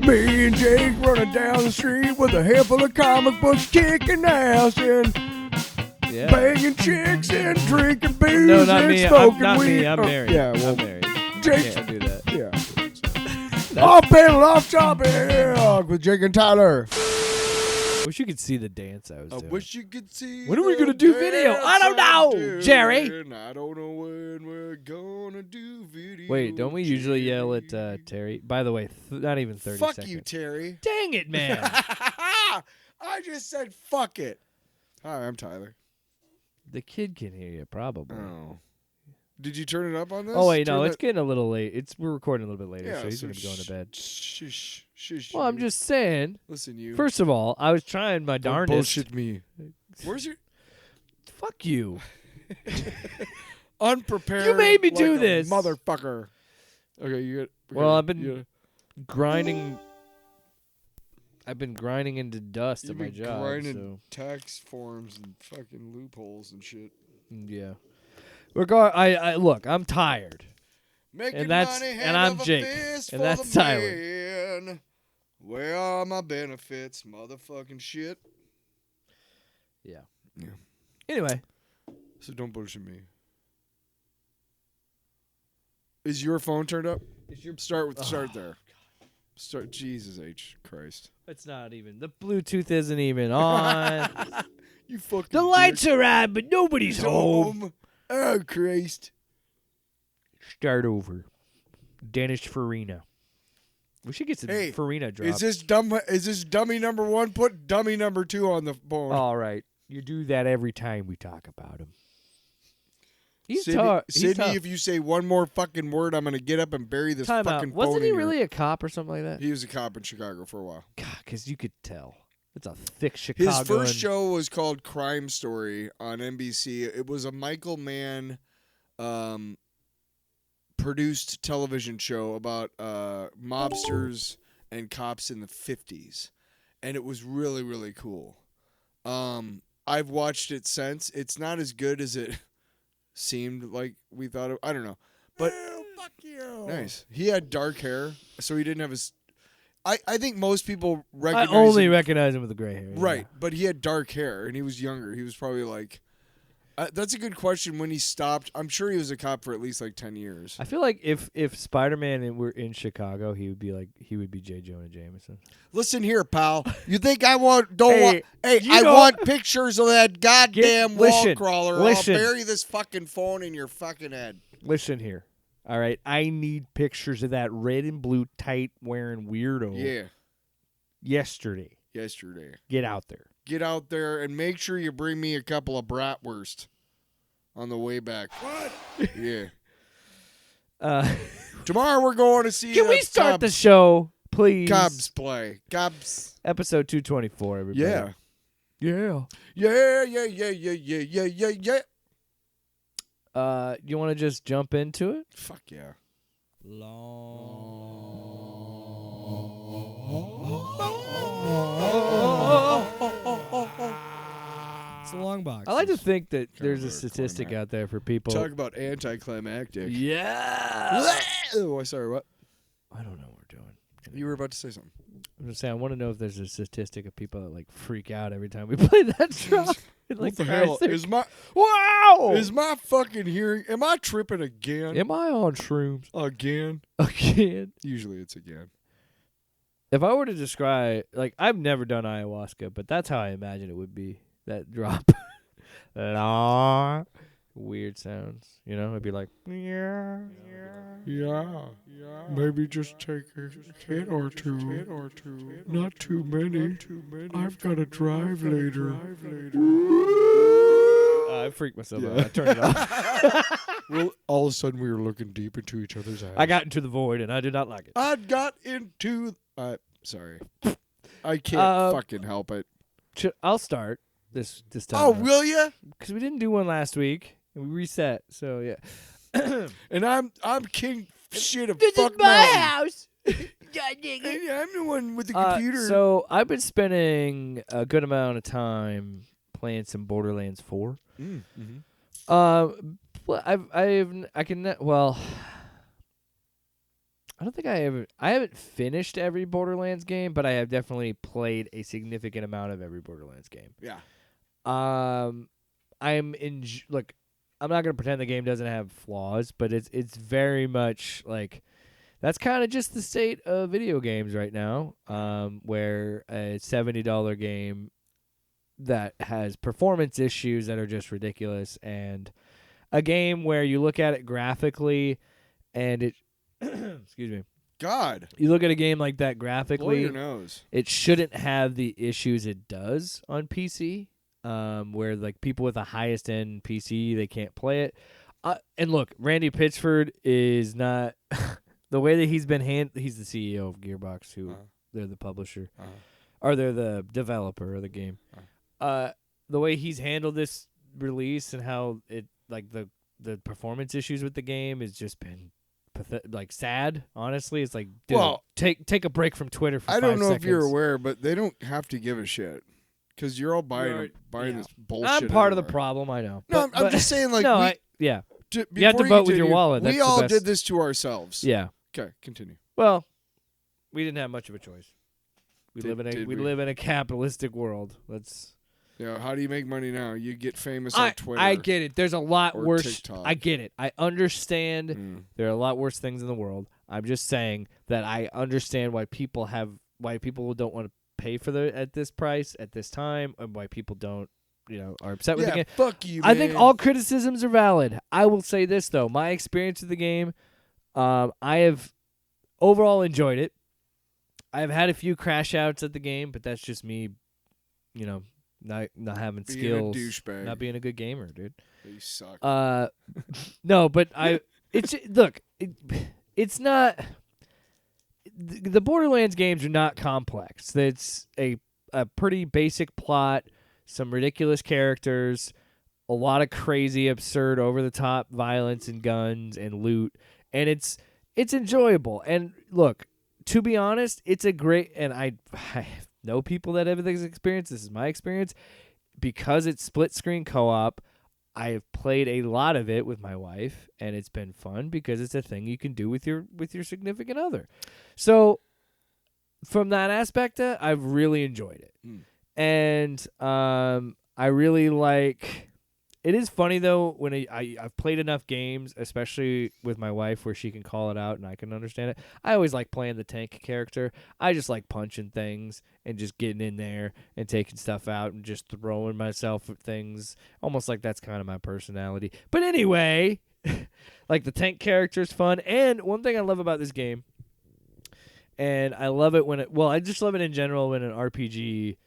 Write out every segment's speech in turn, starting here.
Me and Jake running down the street with a handful of comic books, kicking ass and banging chicks and drinking booze No, not and me. smoking Not weed. me. I'm married. Yeah, well, I'm married. Jake. Can't do that. Yeah. Off panel, off topic with Jake and Tyler. Wish you could see the dance I was doing. I wish you could see. When are we gonna do video? I don't know, Jerry. I don't know when we're gonna do video. Wait, don't we usually yell at Terry? By the way, not even 30 Fuck seconds. you, Terry. Dang it, man. I just said fuck it. Hi, I'm Tyler. The kid can hear you, probably. Oh. Did you turn it up on this? Oh, wait, no, it's getting a little late. We're recording a little bit later, Yeah, so he's so going to be going to bed. Shush. Well, I'm just saying. Listen, you. First of all, I was trying my Don't darndest. bullshit me. Where's your... Fuck you. Unprepared. You made me like do a this. motherfucker. Okay, you get... Well, I've been grinding... I've been grinding into dust at my job. Grinding tax forms and fucking loopholes and shit. Yeah. Look, I'm tired. Making And that's- money, and I'm Jake, and that's Tyler. Man. Where are my benefits, motherfucking shit? Yeah. Yeah. Anyway. So don't bullshit me. Is your phone turned up? Start there. Start. Jesus H Christ. It's not even. The Bluetooth isn't even on. You fucking. The lights are on, but nobody's home. Oh Christ. Start over. Danish Farina. We should get some Farina drops. Is this dummy number 1? Put dummy number 2 on the phone. All right. You do that every time we talk about him. He's Sydney, tough. if you say one more fucking word, I'm gonna get up and bury this Time fucking out. phone. Wasn't he in really here. a cop or something like that? He was a cop in Chicago for a while. God, because you could tell. It's a thick Chicago. His first show was called Crime Story on NBC. It was a Michael Mann produced television show about mobsters and cops in the 50s. And it was really, really cool. I've watched it since. It's not as good as it seemed like we thought it. I don't know. But fuck you. Nice. He had dark hair, so he didn't have his... I think most people recognize I only him. recognize him with the gray hair. Right, Yeah. but he had dark hair, and he was younger. He was probably like... that's a good question when he stopped. I'm sure he was a cop for at least like 10 years. I feel like if Spider-Man were in Chicago, he would be J. Jonah Jameson. Listen here, pal. You think I want pictures of that goddamn wall crawler. Listen. I'll bury this fucking phone in your fucking head. Listen here. All right, I need pictures of that red and blue tight wearing weirdo. Yeah. Yesterday. Get out there. Get out there and make sure you bring me a couple of bratwurst on the way back. What? Yeah. Tomorrow we're going to see. Can we start the show, please? Cubs play. Cubs. Episode 224, everybody. Yeah. Yeah. You want to just jump into it? Fuck yeah. It's a long box. I like to think that there's a statistic out there for people. Talk about anticlimactic. Yeah. Oh, sorry, what? I don't know what we're doing. You were about to say something. I'm just saying, I want to know if there's a statistic of people that like freak out every time we play that drop. What the hell? Is my fucking hearing? Am I tripping again? Am I on shrooms? Again? Usually it's again. If I were to describe, like, I've never done ayahuasca, but that's how I imagine it would be. That drop. Weird sounds. You know, it'd be like, yeah. Maybe just take a hit or two. Not too many. I've got to drive later. I freaked myself out. I turned it off. Well, all of a sudden we were looking deep into each other's eyes. I got into the void, and I did not like it. I got into... sorry. I can't fucking help it. I'll start this time. Oh, will ya? Because we didn't do one last week. And we reset, so yeah. And I'm king shit of this fuck is my mountain. house. Hey, I'm the one with the computer. So I've been spending a good amount of time playing some Borderlands 4. I don't think I haven't finished every Borderlands game, but I have definitely played a significant amount of every Borderlands game. Yeah. Look, I'm not gonna pretend the game doesn't have flaws, but it's very much like that's kind of just the state of video games right now. Where a $70 game that has performance issues that are just ridiculous, and a game where you look at it graphically, and it excuse me. God. You look at a game like that Blow graphically, your nose. it shouldn't have the issues it does on PC, where like people with the highest end PC, they can't play it. And look, Randy Pitchford is not the way that he's been he's the CEO of Gearbox, who they're the publisher, or they're the developer of the game. The way he's handled this release and how it like the performance issues with the game has just been like sad. Honestly, it's like, dude, Well, take a break from Twitter for 5 I don't know seconds. if you're aware, but they don't have to give a shit because you're all buying yeah. this bullshit. I'm part of the everywhere. problem. I know. No, but I'm just saying, like, no, we, yeah. You You have to vote with your wallet. That's We the all best. did this to ourselves. Yeah. Okay, continue. Well, we didn't have much of a choice. We Did we? live in a capitalistic world. Yeah, how do you make money now? You get famous on Twitter. I get it. There's a lot or worse. TikTok. I get it. I understand. There are a lot worse things in the world. I'm just saying that I understand why people don't want to pay for at this price at this time, and why people don't, are upset with the game. Fuck you, man. I think all criticisms are valid. I will say this though, my experience with the game, I have overall enjoyed it. I've had a few crash outs at the game, but that's just me, not having being skills, a douchebag. not being a good gamer, dude. You suck. No, but it's not. The Borderlands games are not complex. It's a pretty basic plot, some ridiculous characters, a lot of crazy, absurd, over the top violence and guns and loot, and it's enjoyable. And look, to be honest, it's a great, and I know people that have this experience. This is my experience. Because it's split screen co-op, I have played a lot of it with my wife, and it's been fun because it's a thing you can do with your significant other. So from that aspect, I've really enjoyed it. And I really like. It is funny though when I've played enough games, especially with my wife, where she can call it out and I can understand it. I always like playing the tank character. I just like punching things and just getting in there and taking stuff out and just throwing myself at things. Almost like that's kind of my personality. But anyway, like the tank character is fun. And one thing I love about this game, and I love it I just love it in general when an RPG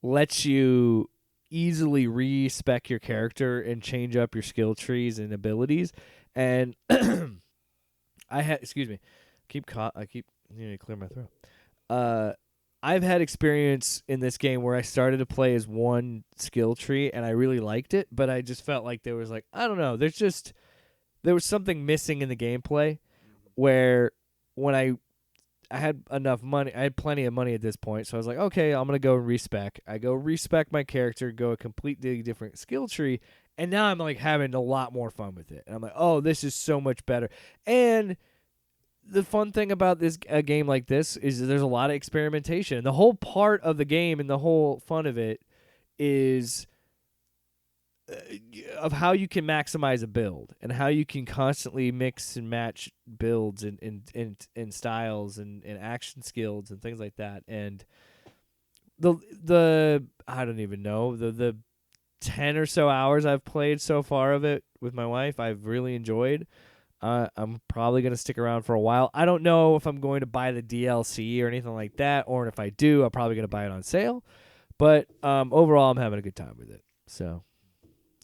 lets you easily respec your character and change up your skill trees and abilities. And excuse me, I need to clear my throat. I've had experience in this game where I started to play as one skill tree and I really liked it, but I just felt like there was I don't know, there was something missing in the gameplay where when I had enough money. I had plenty of money at this point, so I was like, okay, I'm going to go and respec. I go respec my character, go a completely different skill tree, and now I'm having a lot more fun with it. And I'm like, oh, this is so much better. And the fun thing about a game like this is there's a lot of experimentation. The whole part of the game and the whole fun of it is of how you can maximize a build and how you can constantly mix and match builds and styles and action skills and things like that. And the I don't even know, the 10 or so hours I've played so far of it with my wife, I've really enjoyed. I'm probably going to stick around for a while. I don't know if I'm going to buy the DLC or anything like that, or if I do, I'm probably going to buy it on sale. But overall, I'm having a good time with it. So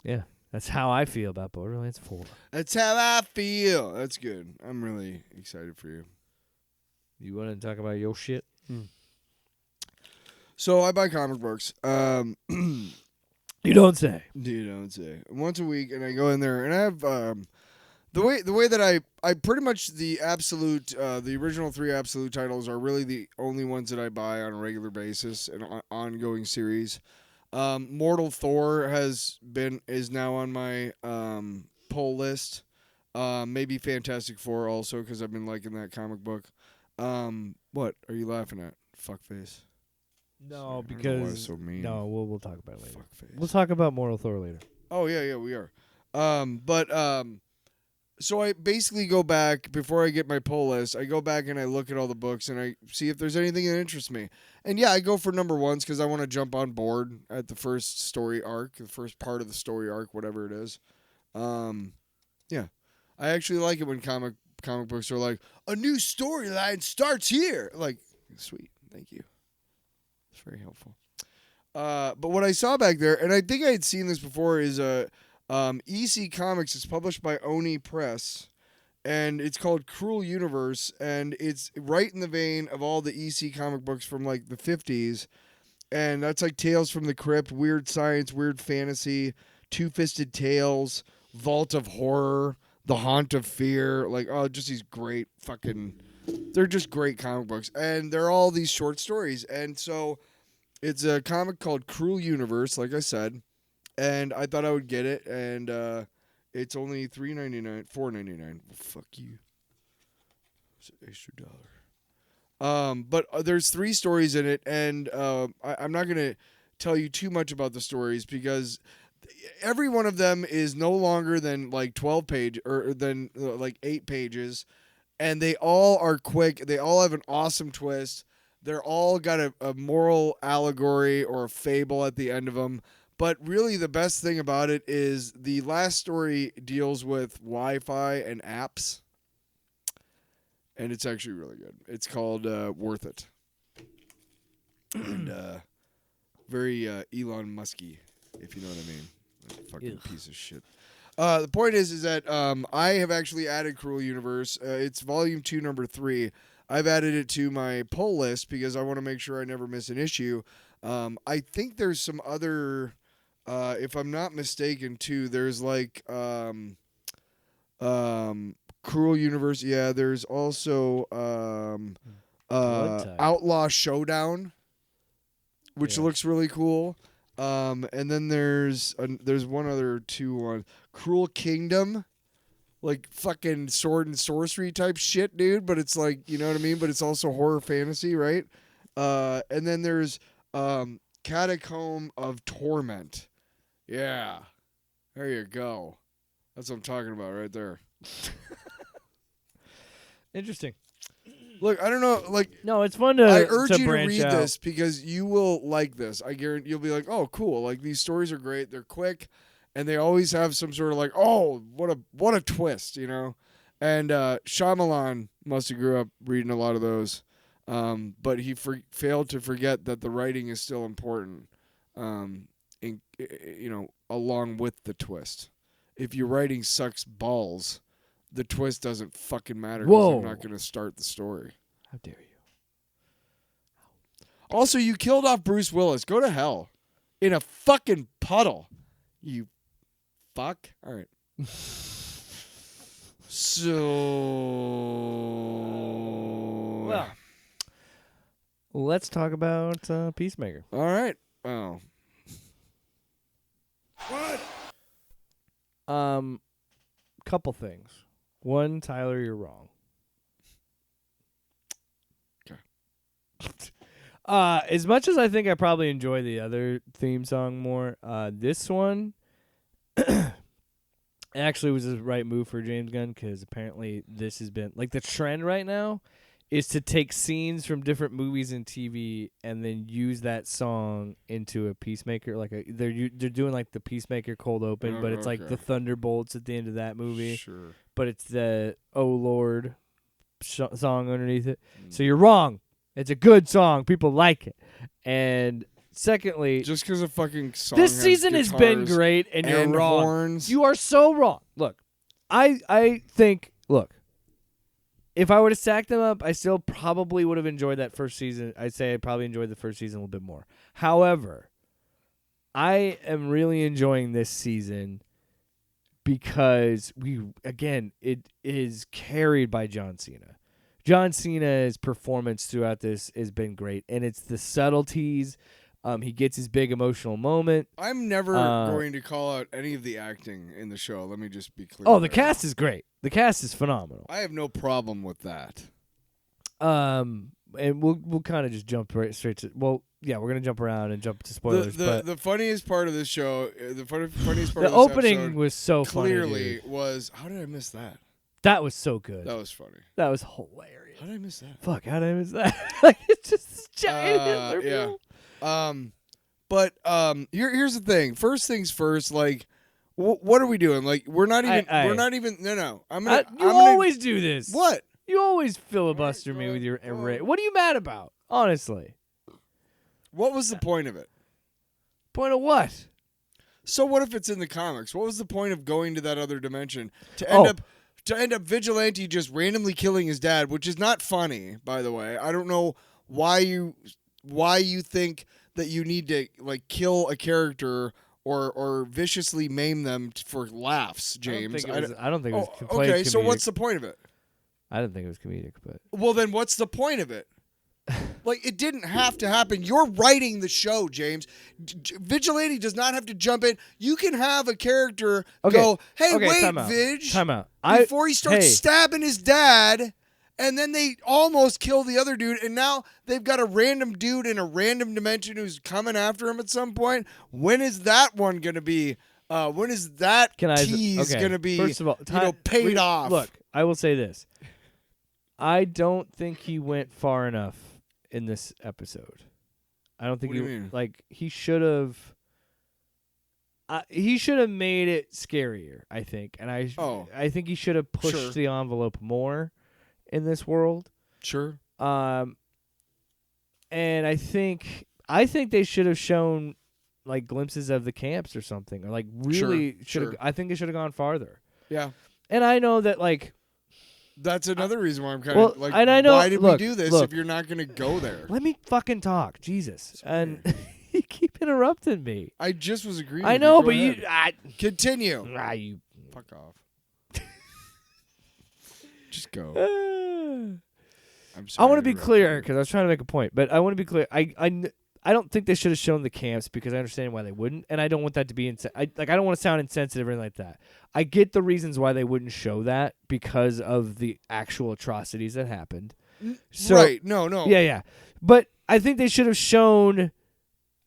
yeah, that's how I feel about Borderlands 4. That's how I feel. That's good. I'm really excited for you. You want to talk about your shit? So I buy comic books. You don't say. You don't say. Once a week, and I go in there, and I have the way that I pretty much the original 3 Absolute titles are really the only ones that I buy on a regular basis, an ongoing series. Mortal Thor is now on my pull list. Maybe Fantastic Four also because I've been liking that comic book. What are you laughing at? Fuckface. No, Sorry, I don't know why because it's so mean. no, we'll talk about it later. Fuckface. We'll talk about Moral Thor later. Oh yeah, we are. So I basically go back before I get my pull list. I go back and I look at all the books and I see if there's anything that interests me. And yeah, I go for number ones because I want to jump on board at the first story arc, the first part of the story arc, whatever it is. Yeah, I actually like it when comic books are like a new storyline starts here. Like, sweet, thank you. It's very helpful. But what I saw back there, and I think I had seen this before, is EC Comics. It's published by Oni Press, and it's called Cruel Universe, and it's right in the vein of all the EC comic books from like the 50s, and that's like Tales from the Crypt, Weird Science, Weird Fantasy, Two-Fisted Tales, Vault of Horror, The Haunt of Fear, like just these great fucking, they're just great comic books, and they're all these short stories, and so it's a comic called Cruel Universe, like I said. And I thought I would get it, and it's only $3.99, $4.99. Well, fuck you. It's an extra $1. But there's 3 stories in it, and I'm not gonna tell you too much about the stories because every one of them is no longer than like 12 page or than like 8 pages, and they all are quick. They all have an awesome twist. They're all got a moral allegory or a fable at the end of them. But really, the best thing about it is the last story deals with Wi-Fi and apps, and it's actually really good. It's called Worth It, and very Elon Musky, if you know what I mean. Fucking piece of shit. The point is that I have actually added Cruel Universe. It's volume 2, number 3. I've added it to my pull list because I want to make sure I never miss an issue. I think there's some other. If I'm not mistaken, too, there's like Cruel Universe. Yeah, there's also Outlaw Showdown, which looks really cool. And then there's one other 2 Cruel Kingdom, like fucking sword and sorcery type shit, dude. But it's like, you know what I mean. But it's also horror fantasy, right? And then there's Catacomb of Torment. Yeah. There you go. That's what I'm talking about right there. Interesting. Look, I don't know, like No, it's fun to I urge you to branch read out. this because you will like this. I guarantee you'll be like, "Oh, cool. Like these stories are great. They're quick and they always have some sort of like, "Oh, what a twist," you know? And Shyamalan must have grew up reading a lot of those. But he failed to forget that the writing is still important. Along with the twist. If your writing sucks balls, the twist doesn't fucking matter because I'm not going to start the story. How dare you? Also, you killed off Bruce Willis. Go to hell. In a fucking puddle. You fuck. All right. So... Well, let's talk about Peacemaker. All right. Oh. What? Couple things. One, Tyler, you're wrong. Okay. As much as I think I probably enjoy the other theme song more, this one actually was the right move for James Gunn because apparently this has been like the trend right now is to take scenes from different movies and TV and then use that song into a Peacemaker. Like they're doing like the Peacemaker cold open, but it's like the Thunderbolts at the end of that movie. Sure. But it's the Oh Lord song underneath it. So you're wrong. It's a good song. People like it. And secondly, just because a fucking song this has season has been great, and you're wrong. Horns. You are so wrong. Look, I think. Look, if I would have stacked them up, I still probably would have enjoyed that first season. I'd say I probably enjoyed the first season a little bit more. However, I am really enjoying this season because it is carried by John Cena. John Cena's performance throughout this has been great, and it's the subtleties He gets his big emotional moment. I'm never going to call out any of the acting in the show. Let me just be clear. Oh, the cast is great. The cast is phenomenal. I have no problem with that. And we'll kind of just jump straight to. Well, yeah, we're gonna jump around and jump to spoilers. The funniest part of this show, funniest part the of this opening episode was so clearly funny. was. How did I miss that? That was so good. That was funny. That was hilarious. How did I miss that? Fuck, how did I miss that? Like it's just this giant Hitler yeah. film. But here's the thing. First things first. Like, what are we doing? Like, we're not even. We're not even. No. I'm gonna. You always do this. What? You always filibuster me with your array. What are you mad about? Honestly. What was the point of it? Point of what? So what if it's in the comics? What was the point of going to that other dimension to end up Vigilante just randomly killing his dad, which is not funny, by the way. I don't know why you think that you need to like kill a character or viciously maim them for laughs, James. I don't think it was okay, comedic. so what's the point of it? I didn't think it was comedic, but well, then what's the point of it? Like, it didn't have to happen. You're writing the show, James. Vigilante does not have to jump in. You can have a character go, hey, wait, Vig. Time out. Before he starts stabbing his dad, and then they almost kill the other dude, and now they've got a random dude in a random dimension who's coming after him at some point. When is that one going to be? When is that tease going to be, first of all, paid off? Look, I will say this. I don't think he went far enough in this episode. I don't think he should have. He should have made it scarier. I think, and I think he should have pushed the envelope more in this world. Sure. And I think they should have shown like glimpses of the camps or something, or like really should have. I think it should have gone farther. Yeah. And I know that like. That's another reason why I'm kind of like, and I know, why did we do this if you're not going to go there? Let me fucking talk. Jesus. And you keep interrupting me. I just was agreeing. I know, but you... Continue. You... Fuck off. Just go. I'm sorry. I want to be clear, because I was trying to make a point, but I want to be clear. I don't think they should have shown the camps because I understand why they wouldn't, and I don't want that to be I don't want to sound insensitive or anything like that. I get the reasons why they wouldn't show that because of the actual atrocities that happened. So, right? No. Yeah. But I think they should have shown.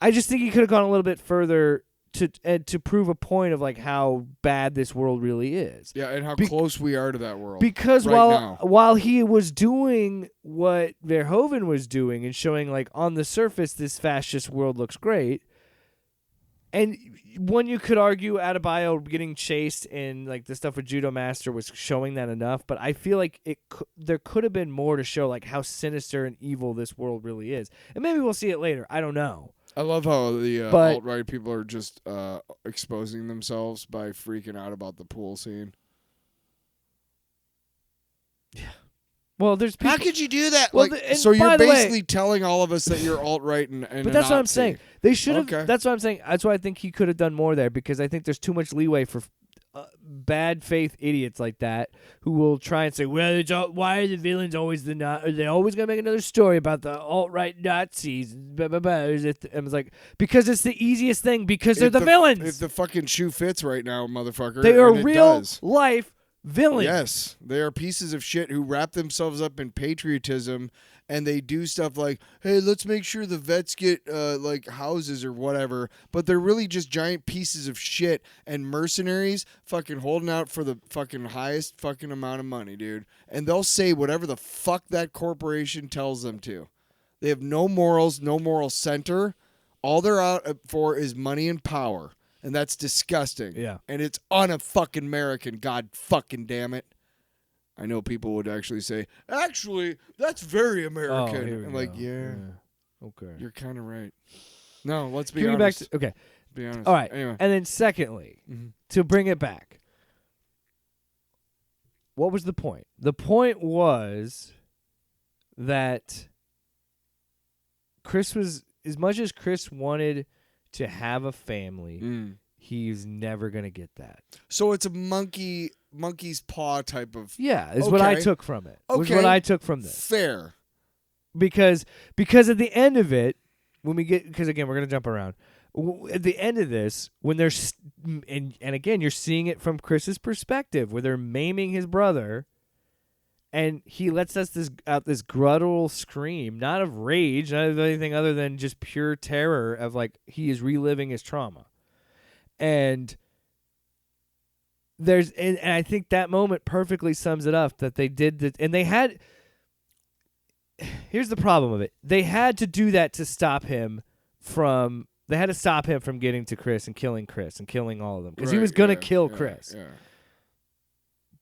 I just think he could have gone a little bit further to prove a point of like how bad this world really is. Yeah, and how close we are to that world. Because while he was doing what Verhoeven was doing and showing like on the surface this fascist world looks great, and one you could argue Adebayo getting chased and like the stuff with Judo Master was showing that enough, but I feel like there could have been more to show like how sinister and evil this world really is. And maybe we'll see it later. I don't know. I love how the alt-right people are just exposing themselves by freaking out about the pool scene. Yeah. Well, there's people... How could you do that? Well, so you're basically telling all of us that you're alt-right and but that's what I'm saying. They should have... Okay. That's what I'm saying. That's why I think he could have done more there because I think there's too much leeway for bad faith idiots like that who will try and say, well, why are the villains always the Nazis? Are they always going to make another story about the alt-right Nazis? Blah, blah, blah. And it's like, because it's the easiest thing because they're the villains. If the fucking shoe fits right now, motherfucker. They are real-life villains. Yes. They are pieces of shit who wrap themselves up in patriotism and they do stuff like, hey, let's make sure the vets get like houses or whatever. But they're really just giant pieces of shit and mercenaries fucking holding out for the fucking highest fucking amount of money, dude. And they'll say whatever the fuck that corporation tells them to. They have no morals, no moral center. All they're out for is money and power. And that's disgusting. Yeah. And it's un-fucking American, god fucking damn it. I know people would actually say, actually, that's very American. I'm like, yeah. Okay. You're kind of right. No, let's be honest. honest. Okay. Be honest. All right. Anyway. And then secondly, to bring it back, what was the point? The point was that Chris was, as much as Chris wanted to have a family, he's never going to get that. So it's a monkey's paw type of... Yeah, is what I took from it. Okay. Was what I took from this. Fair. Because at the end of it, when we get, because again we're gonna jump around. At the end of this, when they're and again you're seeing it from Chris's perspective, where they're maiming his brother, and he lets us this guttural scream, not of rage, not of anything other than just pure terror of like he is reliving his trauma, and and I think that moment perfectly sums it up that they did that, and they had. Here's the problem of it: they had to do that to stop him from. They had to stop him from getting to Chris and killing all of them because he was gonna kill Chris. Yeah.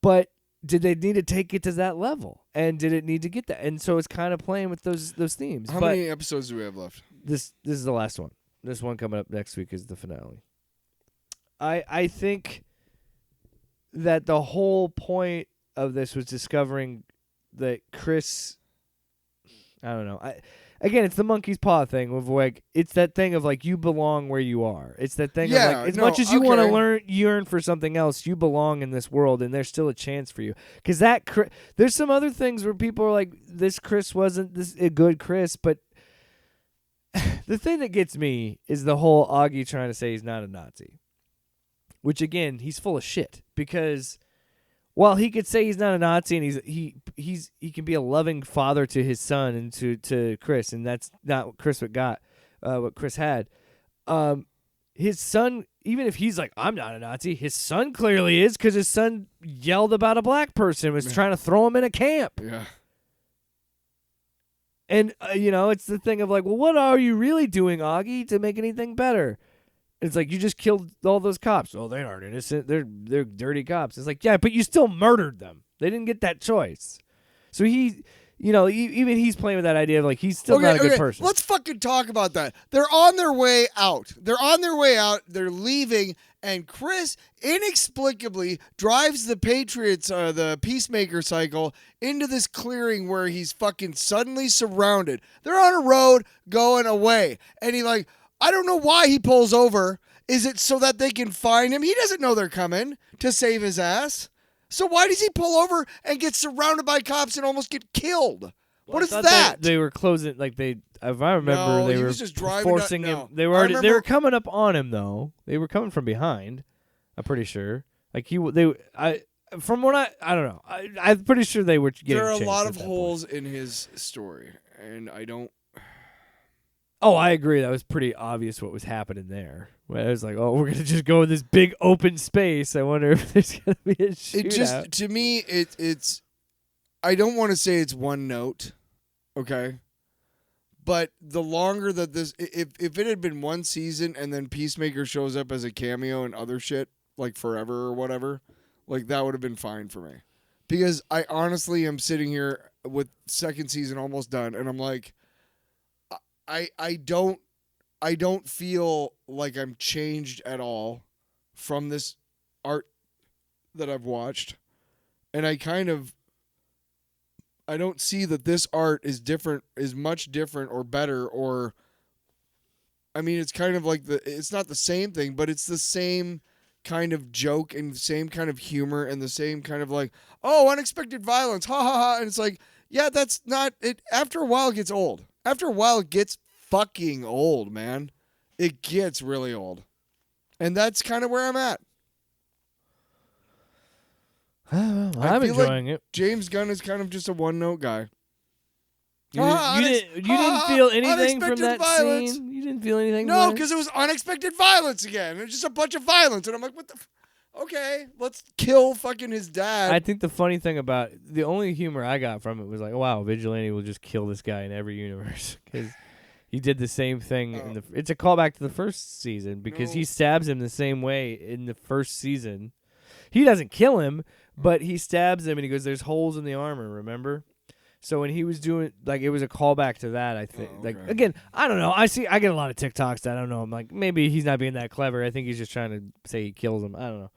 But did they need to take it to that level? And did it need to get that? And so it's kind of playing with those themes. How many episodes do we have left? This is the last one. This one coming up next week is the finale. I think that the whole point of this was discovering that Chris. I don't know. Again, it's the monkey's paw thing of like it's that thing of like you belong where you are. It's that thing of like as much as you want to yearn for something else, you belong in this world, and there's still a chance for you. Because there's some other things where people are like, this Chris wasn't a good Chris, but the thing that gets me is the whole Augie trying to say he's not a Nazi, which again he's full of shit because. While he could say he's not a Nazi and he can be a loving father to his son and to Chris, and that's not what Chris had. His son, even if he's like, I'm not a Nazi, his son clearly is because his son yelled about a black person, was trying to throw him in a camp. Yeah. And, it's the thing of like, well, what are you really doing, Augie, to make anything better? It's like, you just killed all those cops. Oh, they aren't innocent. They're dirty cops. It's like, yeah, but you still murdered them. They didn't get that choice. So he, even he's playing with that idea of like, he's still not a good person. Let's fucking talk about that. They're on their way out. They're leaving. And Chris inexplicably drives the Patriots, the Peacemaker cycle, into this clearing where he's fucking suddenly surrounded. They're on a road going away. And I don't know why he pulls over. Is it so that they can find him? He doesn't know they're coming to save his ass. So why does he pull over and get surrounded by cops and almost get killed? What is that? They were closing, like if I remember, they were just driving forcing him. They were coming up on him though. They were coming from behind. I'm pretty sure. Like I don't know. I'm pretty sure they were getting. There are a chased lot at of that holes point. in his story, and I don't. Oh, I agree. That was pretty obvious what was happening there. I was like, oh, we're going to just go in this big open space. I wonder if there's going to be a shootout. To me, it's I don't want to say it's one note, okay? But the longer that if it had been one season and then Peacemaker shows up as a cameo and other shit, like forever or whatever, like that would have been fine for me. Because I honestly am sitting here with second season almost done, and I'm like, I don't feel like I'm changed at all from this art that I've watched. And I don't see that this art is much different or better, or I mean, it's kind of like it's not the same thing, but it's the same kind of joke and the same kind of humor and the same kind of like, oh, unexpected violence, ha ha ha. And it's like, yeah, that's not it. After a while it gets old. After a while it gets fucking old, man. It gets really old. And that's kind of where I'm at. I'm enjoying it. James Gunn is kind of just a one-note guy. You didn't feel anything from that violence. scene? You didn't feel anything? No, because it was unexpected violence again. It was just a bunch of violence. And I'm like, what the... Okay, let's kill fucking his dad. I think the funny thing about... The only humor I got from it was like, oh, wow, Vigilante will just kill this guy in every universe. Because he did the same thing. It's a callback to the first season because he stabs him the same way in the first season. He doesn't kill him, but he stabs him and he goes, there's holes in the armor, remember? So when he was doing, like, it was a callback to that, I think. Like, again, I don't know. I get a lot of TikToks that I don't know. I'm like, maybe he's not being that clever. I think he's just trying to say he kills him. I don't know.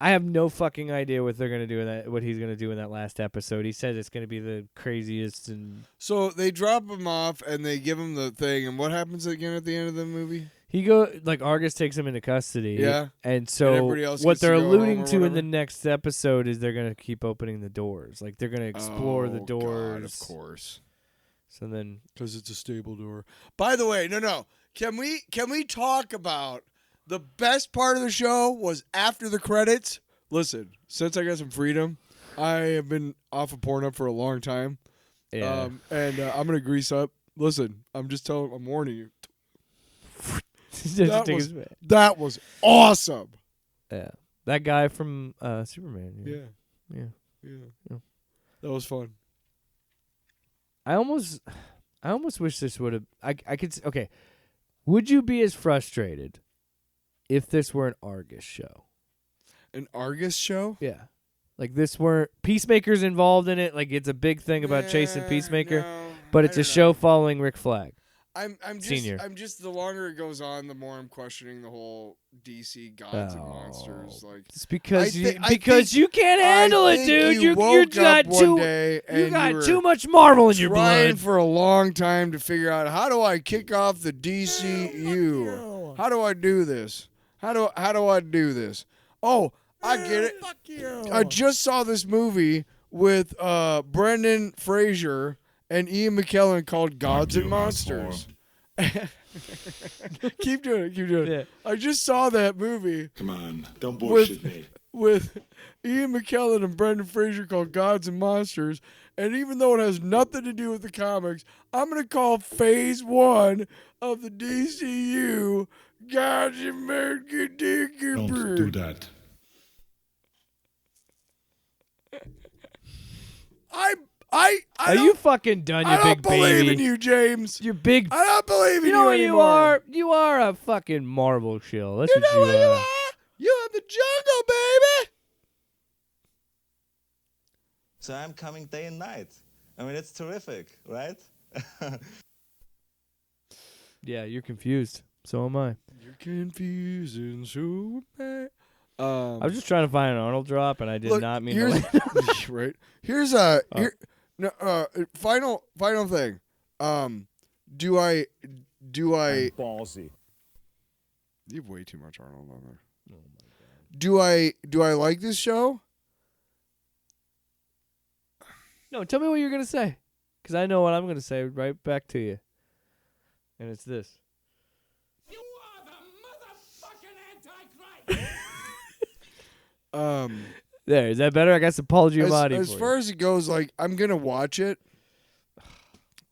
I have no fucking idea what they're gonna do in that. What he's gonna do in that last episode. He says it's gonna be the craziest. And so they drop him off and they give him the thing. And what happens again at the end of the movie? Argus takes him into custody. Yeah. And so and what they're alluding to in the next episode is they're gonna keep opening the doors. Like they're gonna explore the doors. God, of course. So then, because it's a stable door. By the way, no. Can we talk about the best part of the show was after the credits? Listen, since I got some freedom, I have been off of Pornhub for a long time. yeah. And I'm gonna grease up. Listen, I'm warning you. That was awesome. Yeah. That guy from Superman. Yeah. Yeah. That was fun. I almost wish this would have. I could. Okay. Would you be as frustrated if this were an Argus show? An Argus show? Yeah. Like this weren't Peacemaker's involved in it. Like it's a big thing about chasing Peacemaker, but it's a show following Rick Flag. I'm just the longer it goes on, the more I'm questioning the whole DC gods and monsters. Like it's because you can't handle it, dude. You got too much Marvel in your blood. Trying for a long time to figure out how do I kick off the DCU? How do I do this? How do I do this? Oh, I get it. Fuck you. I just saw this movie with Brendan Fraser and Ian McKellen called Gods and Monsters. Keep doing it. Yeah. I just saw that movie. Come on, don't bullshit me. With Ian McKellen and Brendan Fraser called Gods and Monsters. And even though it has nothing to do with the comics, I'm going to call Phase 1 of the DCU Gods and Monsters. Don't do that. Are you fucking done, you big baby? I don't believe in you, James. You're big. I don't believe in you know what anymore. you are? You are a fucking Marvel shill. That's You what know you what you are. are? You are the jungle, baby. So I'm coming day and night. I mean, it's terrific, right? Yeah, you're confused. So am I. You're confusing so bad. I was just trying to find an Arnold drop, and I did not mean to. Right. Here's final thing. Do I ballsy. You have way too much Arnold on there. Oh my god. Do I like this show? No, tell me what you're gonna say, because I know what I'm gonna say right back to you, and it's this. You are the motherfucking Antichrist. There, is that better? I got some Paul Giamatti. As far as it goes, like I'm gonna watch it,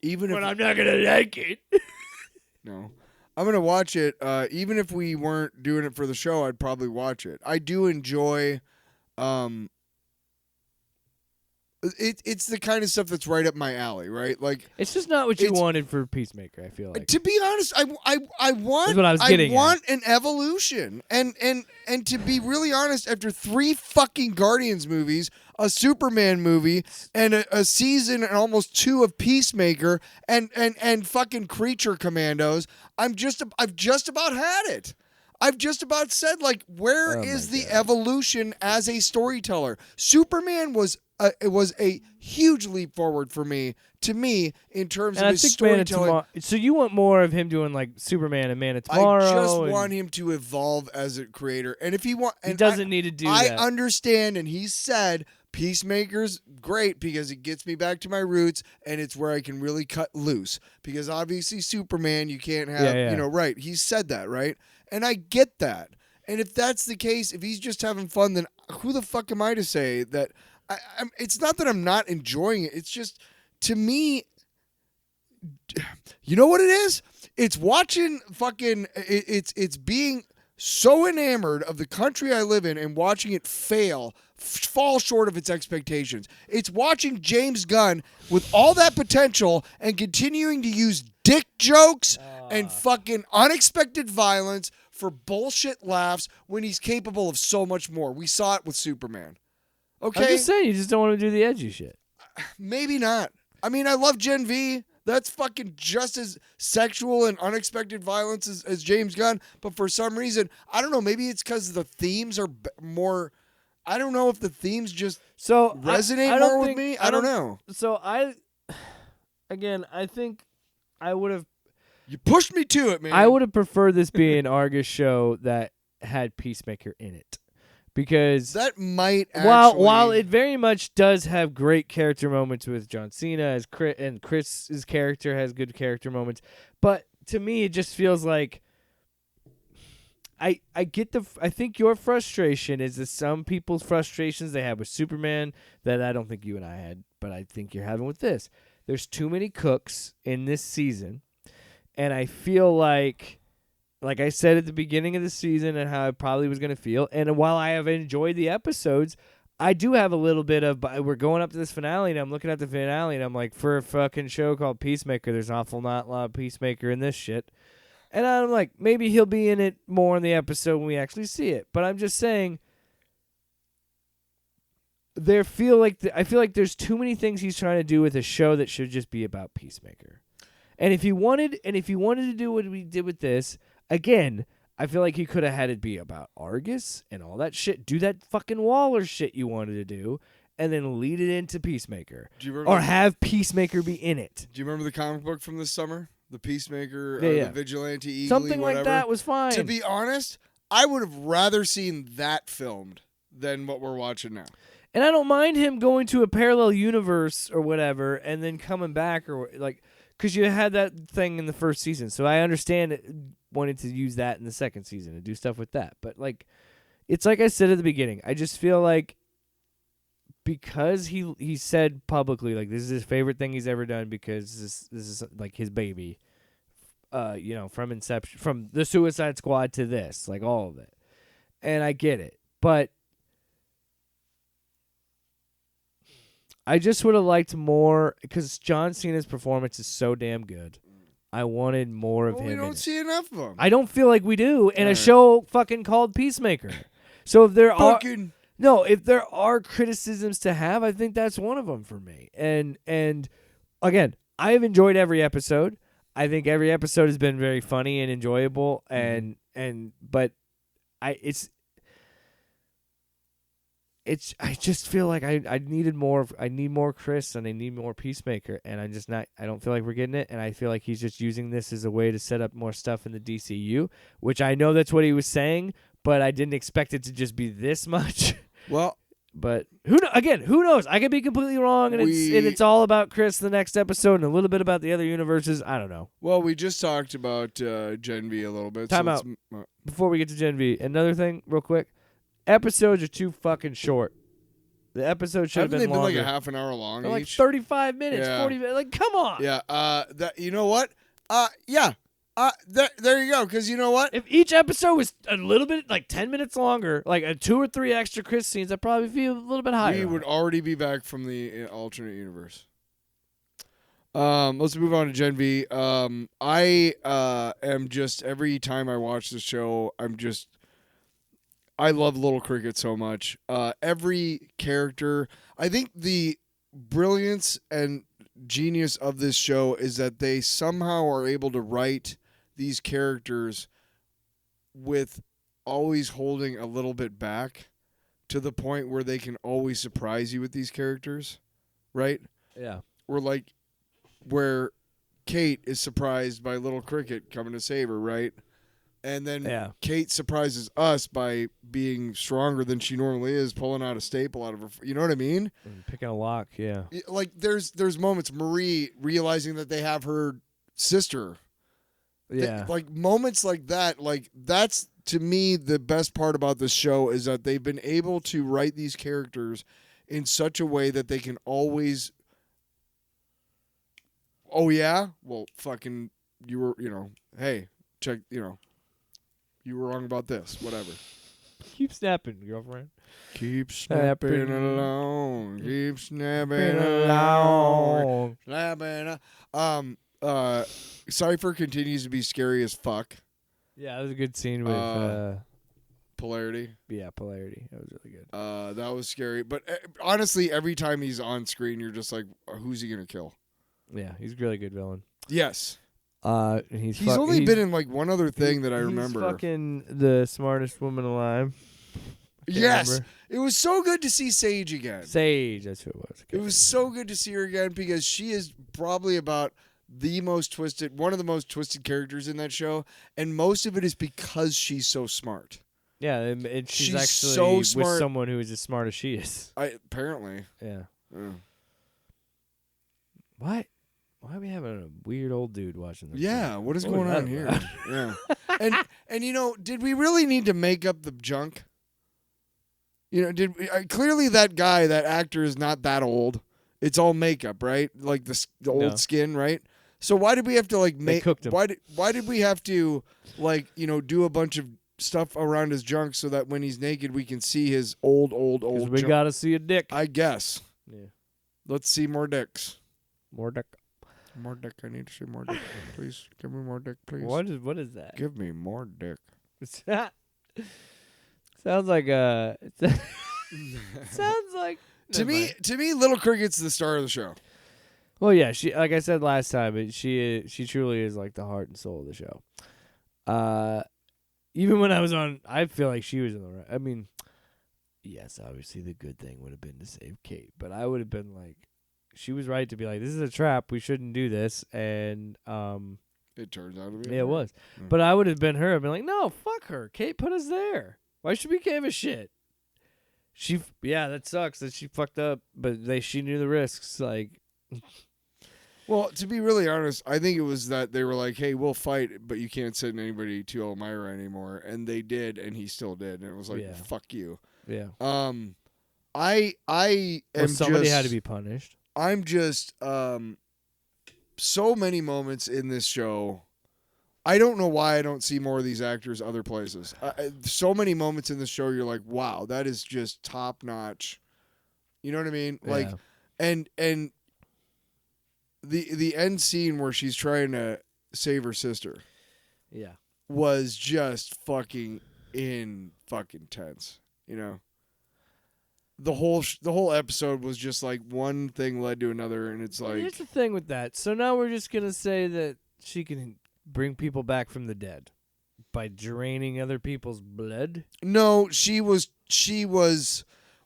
even but if I'm not gonna like it. No, I'm gonna watch it. Even if we weren't doing it for the show, I'd probably watch it. I do enjoy. It's the kind of stuff that's right up my alley, right? Like it's just not what you wanted for Peacemaker. I feel like. To be honest, I want. That's what I was getting want an evolution, and to be really honest, after 3 fucking Guardians movies, a Superman movie, and a season and almost 2 of Peacemaker, and fucking Creature Commandos, I've just about had it. I've just about said, like, where is the evolution as a storyteller? Superman was a huge leap forward for me, in terms of his storytelling. So you want more of him doing like Superman and Man of Tomorrow? I just want him to evolve as a creator, and if he doesn't need to do that. I understand, and he said Peacemaker's great because it gets me back to my roots, and it's where I can really cut loose. Because obviously Superman, you can't have, right? He said that, right? And I get that. And if that's the case, if he's just having fun, then who the fuck am I to say that? It's not that I'm not enjoying it. It's just, to me, you know what it is? It's watching fucking, it's being so enamored of the country I live in and watching it fall short of its expectations. It's watching James Gunn with all that potential and continuing to use dick jokes and fucking unexpected violence for bullshit laughs when he's capable of so much more. We saw it with Superman. Okay? I'm just saying, you just don't want to do the edgy shit. Maybe not. I mean, I love Gen V. That's fucking just as sexual and unexpected violence as James Gunn. But for some reason, I don't know, maybe it's because the themes are more... I don't know if the themes just resonate more with me. I don't know. So I think I would have... You pushed me to it, man. I would have preferred this be an Argus show that had Peacemaker in it. because That might actually... while it very much does have great character moments with John Cena as and Chris's character has good character moments, but to me it just feels like I think your frustration is that some people's frustrations they have with Superman that I don't think you and I had, but I think you're having with this. There's too many cooks in this season, and I feel like I said at the beginning of the season and how I probably was going to feel, and while I have enjoyed the episodes, I do have a little bit of, we're going up to this finale, and I'm looking at the finale, and I'm like, for a fucking show called Peacemaker, there's an awful lot of Peacemaker in this shit. And I'm like, maybe he'll be in it more in the episode when we actually see it. But I'm just saying, I feel like there's too many things he's trying to do with a show that should just be about Peacemaker. And if he wanted to do what we did with this, again, I feel like he could have had it be about Argus and all that shit. Do that fucking Waller shit you wanted to do, and then lead it into Peacemaker. Or have Peacemaker be in it. Do you remember the comic book from this summer? The Peacemaker, Yeah. the Vigilante Eagle, Something whatever. like that was fine. To be honest, I would have rather seen that filmed than what we're watching now. And I don't mind him going to a parallel universe or whatever and then coming back or like, because you had that thing in the first season. So I understand wanting to use that in the second season and do stuff with that. But like, it's like I said at the beginning, I just feel like because he said publicly, like, this is his favorite thing he's ever done because this is like his baby, from Inception, from the Suicide Squad to this, like all of it. And I get it. But I just would have liked more because John Cena's performance is so damn good. I wanted more of him. We don't see enough of him. I don't feel like we do in a Right. show fucking called Peacemaker. So if there are if there are criticisms to have, I think that's one of them for me. And again, I have enjoyed every episode. I think every episode has been very funny and enjoyable. But I just feel like I need more Chris and I need more Peacemaker, and I don't feel like we're getting it, and I feel like he's just using this as a way to set up more stuff in the DCU, which I know that's what he was saying, but I didn't expect it to just be this much. Well, but who knows? I could be completely wrong, and it's all about Chris the next episode and a little bit about the other universes. I don't know. Well, we just talked about Gen V a little bit. Time out. Before we get to Gen V, another thing real quick. Episodes are too fucking short. The episode should have been longer. Haven't they been like a half an hour long They're like each? 35 minutes, Yeah. 40 minutes. Like, come on. Yeah. You know what? Yeah. There you go. Because you know what? If each episode was a little bit, like 10 minutes longer, like 2 or 3 extra Chris scenes, I'd probably feel a little bit higher. We would already be back from the alternate universe. Let's move on to Gen V. I am just, every time I watch the show, I love Little Cricket so much. Every character, I think the brilliance and genius of this show is that they somehow are able to write these characters with always holding a little bit back to the point where they can always surprise you with these characters, right? Yeah. Where Kate is surprised by Little Cricket coming to save her, right? And then Kate surprises us by being stronger than she normally is, pulling out a staple out of her. You know what I mean? And picking a lock, yeah. Like there's moments, Marie realizing that they have her sister. Yeah. Like moments like that, like that's to me the best part about this show is that they've been able to write these characters in such a way that they can always. Oh yeah, well fucking you were hey check you were wrong about this, whatever. Keep snapping, girlfriend. Keep snapping along. Keep snapping along. Snapping. Cypher continues to be scary as fuck. Yeah, that was a good scene with Polarity. Yeah, Polarity. That was really good. That was scary. But honestly, every time he's on screen, you're just like, who's he gonna kill? Yeah, he's a really good villain. Yes. He's only been in like one other thing that I remember. He's fucking the smartest woman alive. Yes. Remember. It was so good to see Sage again. Sage, that's who it was. It was so good to see her again because she is probably about one of the most twisted characters in that show, and most of it is because she's so smart. Yeah, and she's She's actually so with smart. someone who is as smart as she is. Apparently. Yeah. Yeah. Why are we having a weird old dude watching this? Yeah, what is What was going that on here? about? Yeah. And you know, did we really need to make up the junk? You know, clearly that guy, that actor is not that old. It's all makeup, right? Like the old No. skin, right? So why did we have to like make cooked him. why did we have to like, you know, do a bunch of stuff around his junk so that when he's naked we can see his old 'Cause we junk? gotta see a dick. I guess. Yeah. Let's see more dicks. More dick. More dick. I need to see more dick. Please give me more dick, please. What is that? Give me more dick. Sounds like sounds like To me, Little Cricket's the star of the show. Well, yeah, she like I said last time, she truly is like the heart and soul of the show. Even when I was on, I feel like she was in the right. I mean, yes, obviously the good thing would have been to save Kate, but I would have been like, she was right to be like, this is a trap. We shouldn't do this, and It turns out to be. yeah, it was. But I would have been her. I'd been like, no, fuck her. Kate put us there. Why should we give a shit? Yeah, that sucks that she fucked up, but she knew the risks. Like, Well, to be really honest, I think it was that they were like, "Hey, we'll fight, but you can't send anybody to Elmira anymore," and they did, and he still did, and it was like, Yeah. "Fuck you." yeah. I am Well, somebody just, had to be punished. I'm just so many moments in this show. I don't know why I don't see more of these actors other places. So many moments in the show, you're like, "Wow, that is just top notch." You know what I mean? Like, Yeah. and the end scene where she's trying to save her sister Yeah. was just fucking tense. You know, the whole episode was just like one thing led to another, and it's like, Here's the thing with that. So now we're just gonna say that she can bring people back from the dead by draining other people's blood. no, she was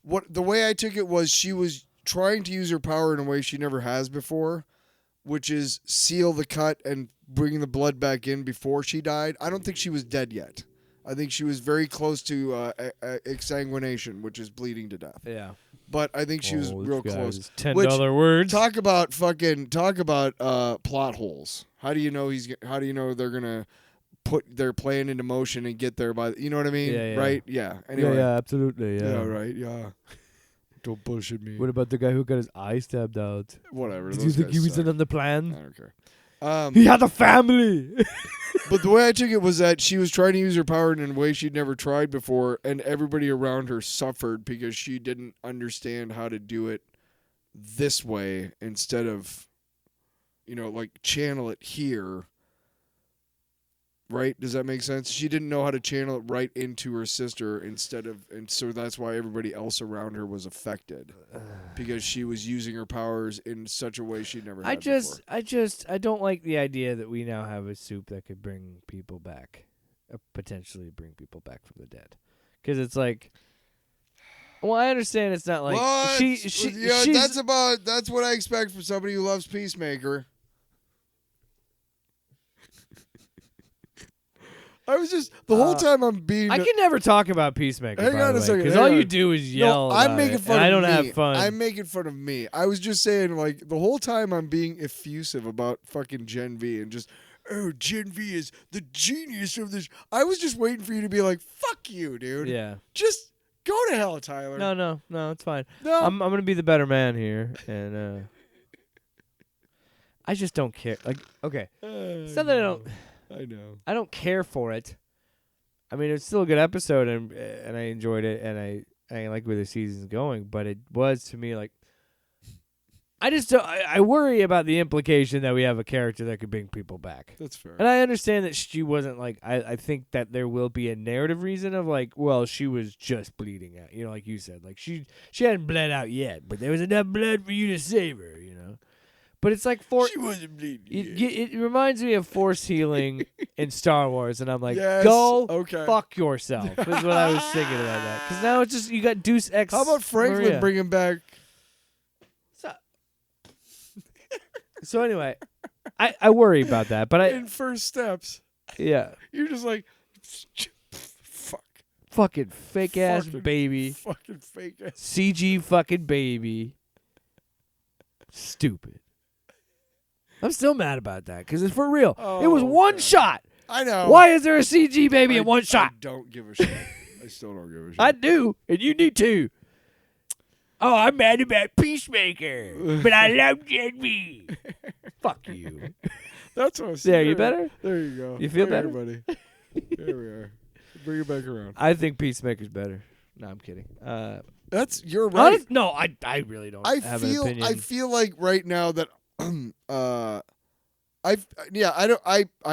what the way I took it was she was trying to use her power in a way she never has before, which is seal the cut and bring the blood back in before she died. I don't think she was dead yet. I think she was very close to exsanguination, which is bleeding to death. Yeah. But I think she was real close. $10 words. Talk about plot holes. How do you know they're gonna put their plan into motion and get there by? You know what I mean? Yeah. Right? Yeah. Anyway. Yeah, absolutely. Yeah. Yeah. Right. Yeah. Don't bullshit me. What about the guy who got his eye stabbed out? Whatever. Did you think he was in on the plan? I don't care. He had a family. But the way I took it was that she was trying to use her power in a way she'd never tried before, and everybody around her suffered because she didn't understand how to do it this way instead of, like channel it here. Right? Does that make sense? She didn't know how to channel it right into her sister and so that's why everybody else around her was affected because she was using her powers in such a way she'd never had before. I don't like the idea that we now have a soup that could bring people back, potentially bring people back from the dead, because it's like, well, I understand it's not like she's that's what I expect from somebody who loves Peacemaker. I was just the whole time I'm being. I can never talk about Peacemaker. Hang on a second, because hang all on. you do is yell. No, I'm about making it, fun and of I don't me. have fun. I'm making fun of me. I was just saying, like, the whole time I'm being effusive about fucking Gen V and just, oh, Gen V is the genius of this. I was just waiting for you to be like, fuck you, dude. Yeah. Just go to hell, Tyler. No, it's fine. No. I'm gonna be the better man here, and I just don't care. Like, okay, it's not that I know. I don't care for it. I mean, it's still a good episode, and I enjoyed it, and I like where the season's going. But it was, to me, like, I just don't, I worry about the implication that we have a character that could bring people back. That's fair. And I understand that she wasn't like, I think that there will be a narrative reason of like, well, she was just bleeding out, like you said, like she hadn't bled out yet, but there was enough blood for you to save her, But it's like She wasn't bleeding. it reminds me of force healing in Star Wars, and I'm like, Yes, go okay. fuck yourself. Is what I was thinking about that. Because now it's just, you got Deus Ex. How about Franklin Maria. bringing back? So anyway, I worry about that, but in first steps? yeah. You're just like, fuck. Fucking fake ass Fucking- baby. Fucking fake ass. CG fucking baby. Stupid. I'm still mad about that because it's for real. It was Oh, one God. shot. I know. Why is there a CG baby in one shot? I don't give a shit. I still don't give a shit. I do, and you need to. Oh, I'm mad about Peacemaker, but I love Gen V. Fuck you. That's what I'm saying. There, you better? There you go. You feel there, better? buddy? There we are. Bring it back around. I think Peacemaker's better. No, I'm kidding. You're right. No, I really don't have an opinion. I feel like right now that I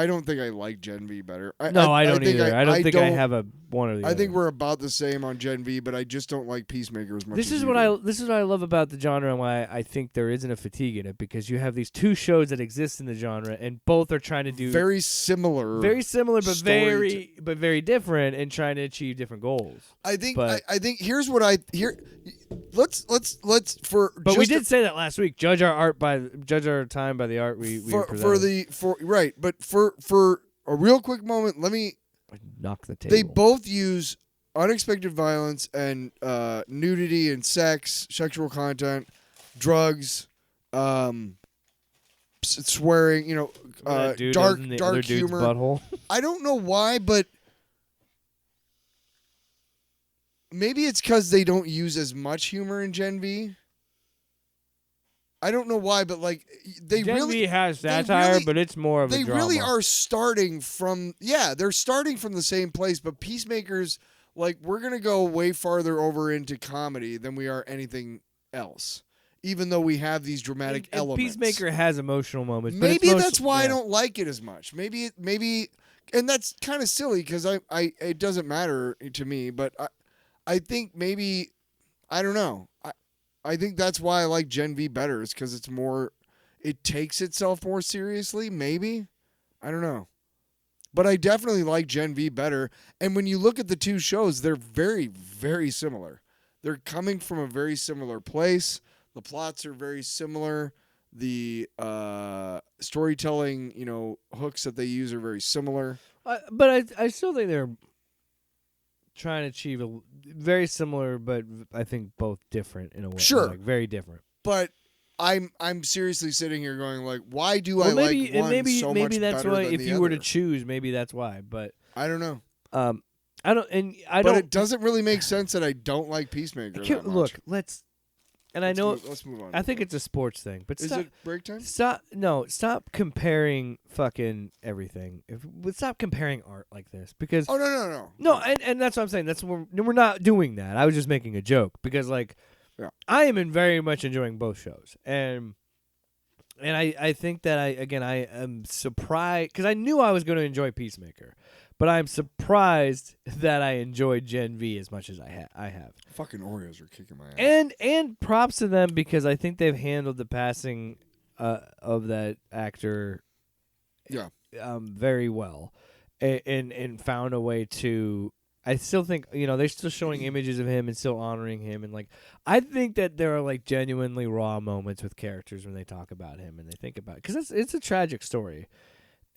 don't think I like Gen V better. I don't either. I don't think I don't- have a one or the other. I think we're about the same on Gen V, but I just don't like Peacemaker as much. This as is you what do. this is what I love about the genre and why I think there isn't a fatigue in it, because you have these two shows that exist in the genre and both are trying to do very similar, but story very different and trying to achieve different goals. I think. But- I think here's what I here. Let's for. But we just did say that last week. Judge our time by the art we for presented. right, but for a real quick moment, let me. Knock the table. They both use unexpected violence and nudity and sex, sexual content, drugs, swearing. That dude dark in the other dark dude's humor. butthole. I don't know why, but maybe it's because they don't use as much humor in Gen V. I don't know why, but like they Gen really V has they satire, really- but it's more of a they drama. really are starting from they're starting from the same place, but Peacemaker's like we're gonna go way farther over into comedy than we are anything else, even though we have these dramatic and elements. Peacemaker has emotional moments. but Maybe it's that's why I yeah. don't like it as much. Maybe, and that's kind of silly because I it doesn't matter to me. But I think maybe I don't know. I think that's why I like Gen V better. Is because it's more, it takes itself more seriously. Maybe I don't know, but I definitely like Gen V better. And when you look at the two shows, they're very, very similar. They're coming from a very similar place. The plots are very similar. The storytelling, hooks that they use are very similar. But I still think they're trying to achieve a very similar, but I think both different in a way. Sure. Like very different. But I'm seriously sitting here going like, why do Well, I maybe like one so much maybe that's better why. than If the you were to other? choose, maybe that's why. But I don't know. I don't. And I But don't. it doesn't really make sense that I don't like Peacemaker. That much. Look, let's. And I know. Let's move on. I think it's a sports thing, but Is stop. it break time? Stop comparing fucking everything. Stop comparing art like this because Oh no. no, and that's what I'm saying. That's we're not doing that. I was just making a joke because like Yeah. I am very much enjoying both shows, and I think that I am surprised because I knew I was going to enjoy Peacemaker, but I'm surprised that I enjoyed Gen V as much as I have. Fucking Oreos are kicking my ass. And props to them because I think they've handled the passing of that actor very well and found a way to. I still think they're still showing images of him and still honoring him, and like I think that there are like genuinely raw moments with characters when they talk about him and they think about it because it's a tragic story,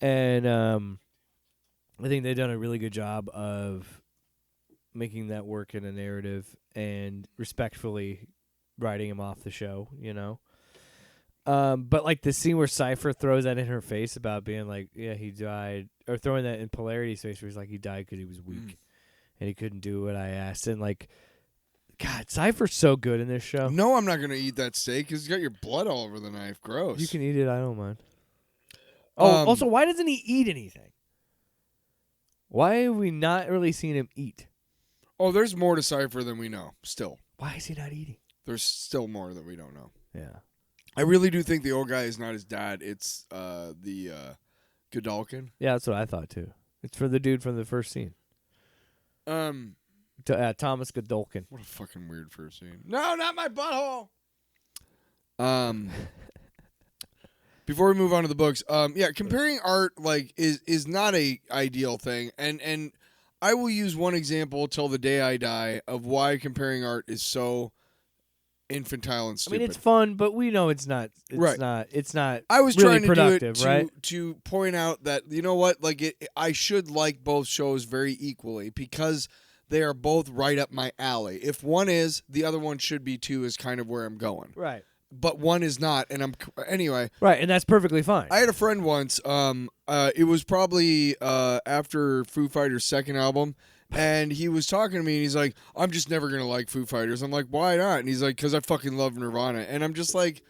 and I think they've done a really good job of making that work in a narrative and respectfully writing him off the show, But like the scene where Cypher throws that in her face about being like, yeah, he died, or throwing that in Polarity's face where he's like, he died because he was weak and he couldn't do what I asked. And like, God, Cypher's so good in this show. No, I'm not gonna eat that steak because you got your blood all over the knife. Gross. You can eat it. I don't mind. Oh, also, why doesn't he eat anything? Why have we not really seen him eat? Oh, there's more to Cypher than we know. Still, Why is he not eating? there's still more that we don't know. Yeah. I really do think the old guy is not his dad. It's the Godalkin. Yeah, that's what I thought too. It's for the dude from the first scene. Thomas Godolkin. What a fucking weird first scene. No, not my butthole. Before we move on to the books, comparing art like is not a ideal thing, and I will use one example till the day I die of why comparing art is so infantile and I stupid. mean, it's fun, but we know it's not. It's Right. not. It's not. I was really trying to productive, do it right? to point out that you know what, like I should like both shows very equally because they are both right up my alley. If one is, the other one should be too. Is kind of where I'm going. Right. But one is not, and anyway. Right, and that's perfectly fine. I had a friend once. It was probably after Foo Fighters' second album, and he was talking to me, and he's like, "I'm just never gonna like Foo Fighters." I'm like, "Why not?" And he's like, "Cause I fucking love Nirvana." And I'm just like,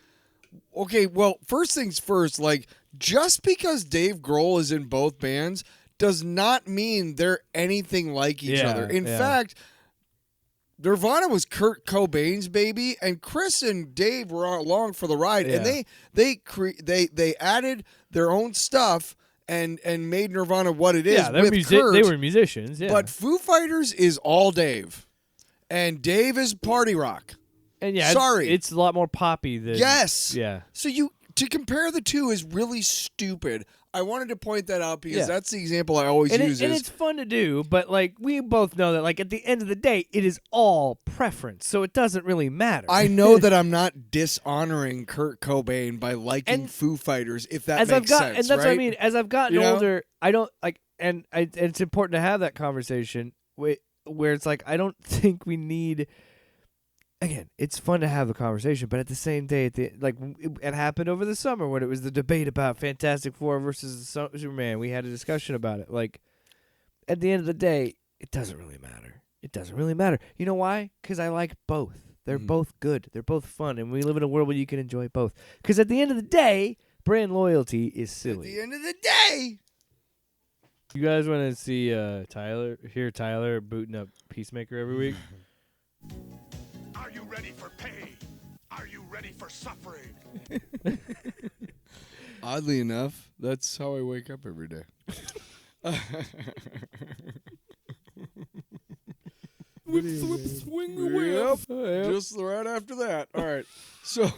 "Okay, well, first things first. Like, just because Dave Grohl is in both bands does not mean they're anything like each other. In fact." Nirvana was Kurt Cobain's baby, and Chris and Dave were along for the ride, and they added their own stuff and made Nirvana what it is. Yeah, with Kurt, they were musicians. Yeah, but Foo Fighters is all Dave, and Dave is party rock. and yeah, sorry, it's a lot more poppy than yes, yeah. So to compare the two is really stupid. I wanted to point that out because that's the example I always use. And it's fun to do, but like we both know that like at the end of the day, it is all preference, so it doesn't really matter. I know that I'm not dishonoring Kurt Cobain by liking Foo Fighters, if that makes sense. And that's what I right? mean. As I've gotten older, I don't like, and it's important to have that conversation where it's like I don't think we need. Again, it's fun to have the conversation, but at the same day, it happened over the summer when it was the debate about Fantastic Four versus Superman. We had a discussion about it. Like, at the end of the day, it doesn't really matter. It doesn't really matter. You know why? Because I like both. They're both good. They're both fun, and we live in a world where you can enjoy both. Because at the end of the day, brand loyalty is silly. At the end of the day, you guys want to see Tyler booting up Peacemaker every week? Are you ready for pain? Are you ready for suffering? oddly enough, that's how I wake up every day. Whip, swing away. Yep. Just right after that. All right. So,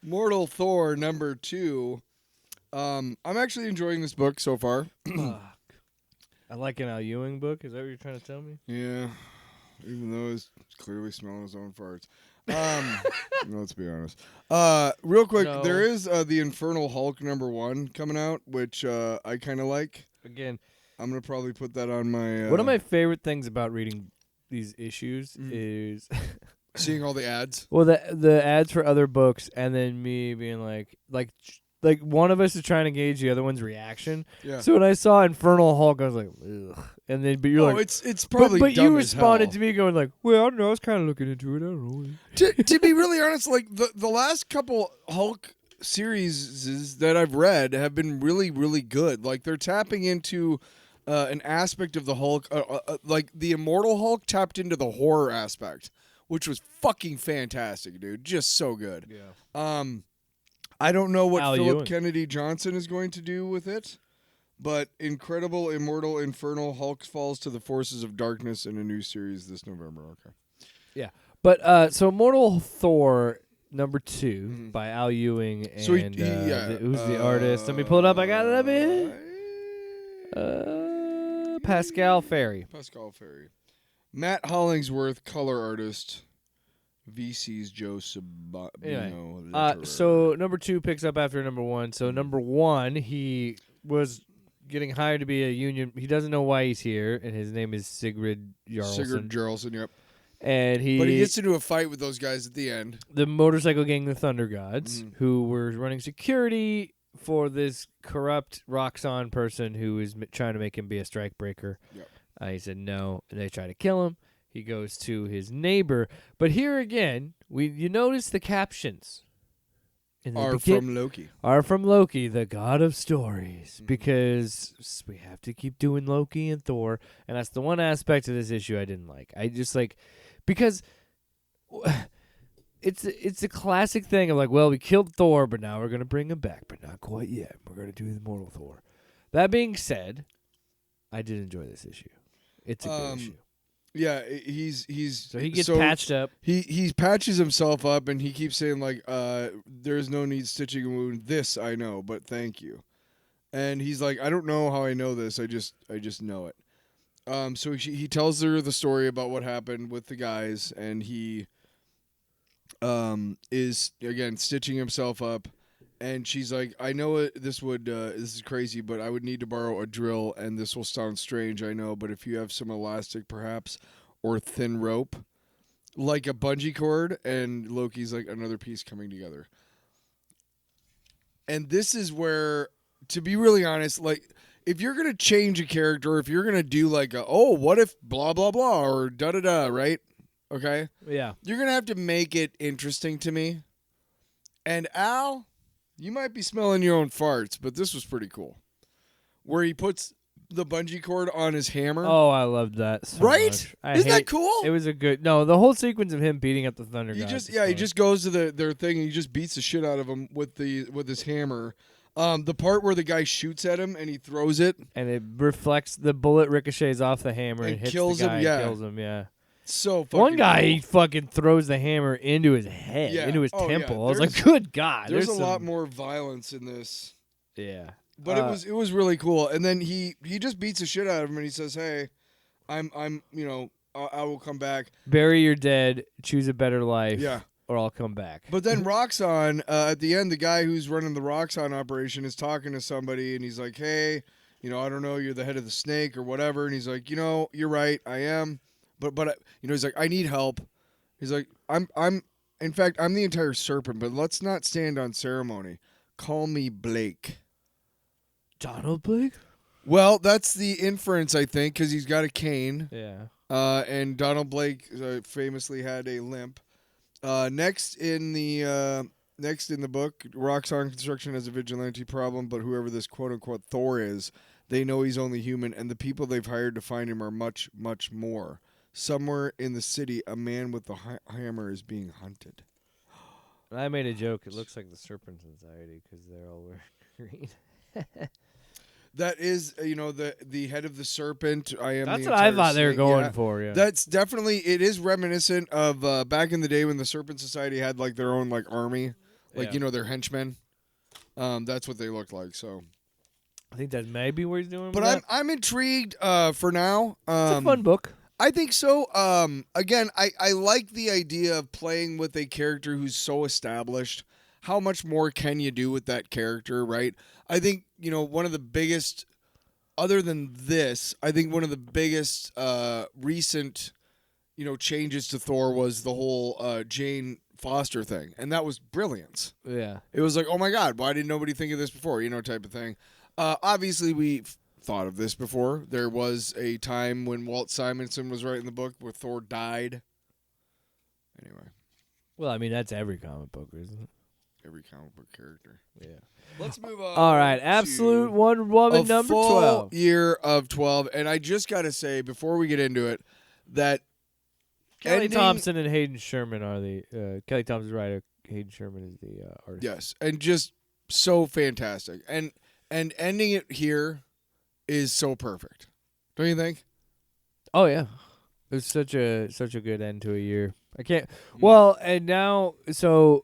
Mortal Thor #2. I'm actually enjoying this book so far. I like an Al Ewing book. Is that what you're trying to tell me? Yeah. Even though he's clearly smelling his own farts. Let's be honest. Real quick, there is the Infernal Hulk #1 coming out, which I kind of like. Again, I'm going to probably put that on my... one of my favorite things about reading these issues is... seeing all the ads. Well, the ads for other books, and then me being like one of us is trying to gauge the other one's reaction. Yeah. So when I saw Infernal Hulk, I was like, ugh. And then, but you're like, it's probably but dumb you as responded hell. to me going like, well, I don't know, I was kind of looking into it. I don't know. to be really honest, like the last couple Hulk series that I've read have been really, really good. Like they're tapping into an aspect of the Hulk, like the Immortal Hulk tapped into the horror aspect, which was fucking fantastic, dude. Just so good. Yeah. I don't know what Al Philip Ewing. Kennedy Johnson is going to do with it, but incredible, immortal, infernal Hulk falls to the forces of darkness in a new series this November. Okay. Yeah. But so Mortal Thor #2 by Al Ewing and So who's the artist? Let me pull it up. I got it up here. Pasqual Ferry. Pasqual Ferry. Matt Hollingsworth, color artist. VC's Joe Sabino. Anyway, so #2 picks up after #1. So #1, he was getting hired to be a union. He doesn't know why he's here, and his name is Sigrid Jarlson. Sigurd Jarlson, yep. And But he gets into a fight with those guys at the end. The motorcycle gang, the Thunder Gods, who were running security for this corrupt Roxxon person who is trying to make him be a strike breaker. Yep. He said no, and they try to kill him. He goes to his neighbor. But here again, you notice the captions. From Loki. Are from Loki, the god of stories. Because we have to keep doing Loki and Thor. And that's the one aspect of this issue I didn't like. I just like... Because... It's a classic thing of like, well, we killed Thor, but now we're going to bring him back. But not quite yet. We're going to do the Immortal Thor. That being said, I did enjoy this issue. It's a good issue. Yeah, he's so he gets patched up. He patches himself up, and he keeps saying like, "There's no need stitching a wound. This I know, but thank you." And he's like, "I don't know how I know this. I just know it." So he tells her the story about what happened with the guys, and he is again stitching himself up, And she's like, I know this is crazy, but I would need to borrow a drill, and this will sound strange, I know, but if you have some elastic, perhaps, or thin rope, like a bungee cord, and Loki's like, another piece coming together. And this is where, to be really honest, like, if you're going to change a character, if you're going to do like what if blah, blah, blah, or da-da-da, right? Okay? Yeah. You're going to have to make it interesting to me. And Al, you might be smelling your own farts, but this was pretty cool. Where he puts the bungee cord on his hammer. Oh, I loved that so right? much. Isn't that cool? It was a good... No, the whole sequence of him beating up the Thunder Gods. He just goes to their thing and he just beats the shit out of him with his hammer. The part where the guy shoots at him and he throws it. And it reflects... The bullet ricochets off the hammer and hits kills the guy him, yeah. and kills him, yeah. So fucking One guy, cool. he fucking throws the hammer into his head, Yeah. into his Oh, temple. yeah. I was like, good God. There's a lot some... more violence in this. Yeah. But it was really cool. And then he just beats the shit out of him and he says, "Hey, I will come back. Bury your dead, choose a better life, Yeah. or I'll come back." But then Roxxon, at the end, the guy who's running the Roxxon operation is talking to somebody and he's like, "Hey, I don't know, you're the head of the snake or whatever." And he's like, "You're right, I am. But he's like, I need help." He's like, in fact, I'm the entire serpent, but let's not stand on ceremony. Call me Blake." Donald Blake? Well, that's the inference, I think, because he's got a cane. Yeah. And Donald Blake famously had a limp. Next in the book, Roxxon Construction has a vigilante problem, but whoever this quote-unquote Thor is, they know he's only human, and the people they've hired to find him are much, much more. Somewhere in the city, a man with the hammer is being hunted. I made a joke. It looks like the Serpent Society because they're all wearing green. That is, the head of the serpent. That's what I thought they were going for. Yeah, that's definitely. It is reminiscent of back in the day when the Serpent Society had like their own like army, like their henchmen. That's what they looked like. So, I think that may be where he's doing. But I'm intrigued. For now, it's a fun book. I think so. Again, I like the idea of playing with a character who's so established. How much more can you do with that character, right? I think, one of the biggest, other than this, I think one of the biggest recent, changes to Thor was the whole Jane Foster thing. And that was brilliant. Yeah. It was like, oh my God, why didn't nobody think of this before, type of thing. Obviously, we've thought of this before. There was a time when Walt Simonson was writing the book where Thor died. Anyway. Well, I mean, that's every comic book, isn't it? Every comic book character. Yeah. Let's move on. All right. Absolute Wonder Woman number 12. Year of 12. And I just got to say, before we get into it, that Kelly Thompson and Hayden Sherman are the... Kelly Thompson's writer. Hayden Sherman is the artist. Yes. And just so fantastic. And ending it here is so perfect. Don't you think? Oh, yeah. It was such a good end to a year. I can't... Well, and now... So...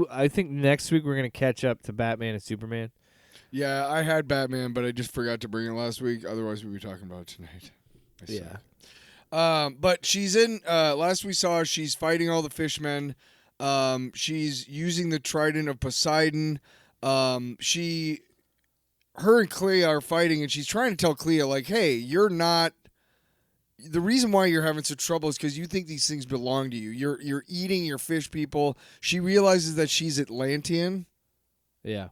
I think next week we're going to catch up to Batman and Superman. Yeah, I had Batman, but I just forgot to bring it last week. Otherwise, we'd be talking about it tonight. Yeah. But she's in, last we saw, she's fighting all the fishmen. She's using the trident of Poseidon. Her and Clea are fighting, and she's trying to tell Clea, like, hey, you're not... The reason why you're having such trouble is because you think these things belong to you. You're eating your fish people. She realizes that she's Atlantean. Yeah.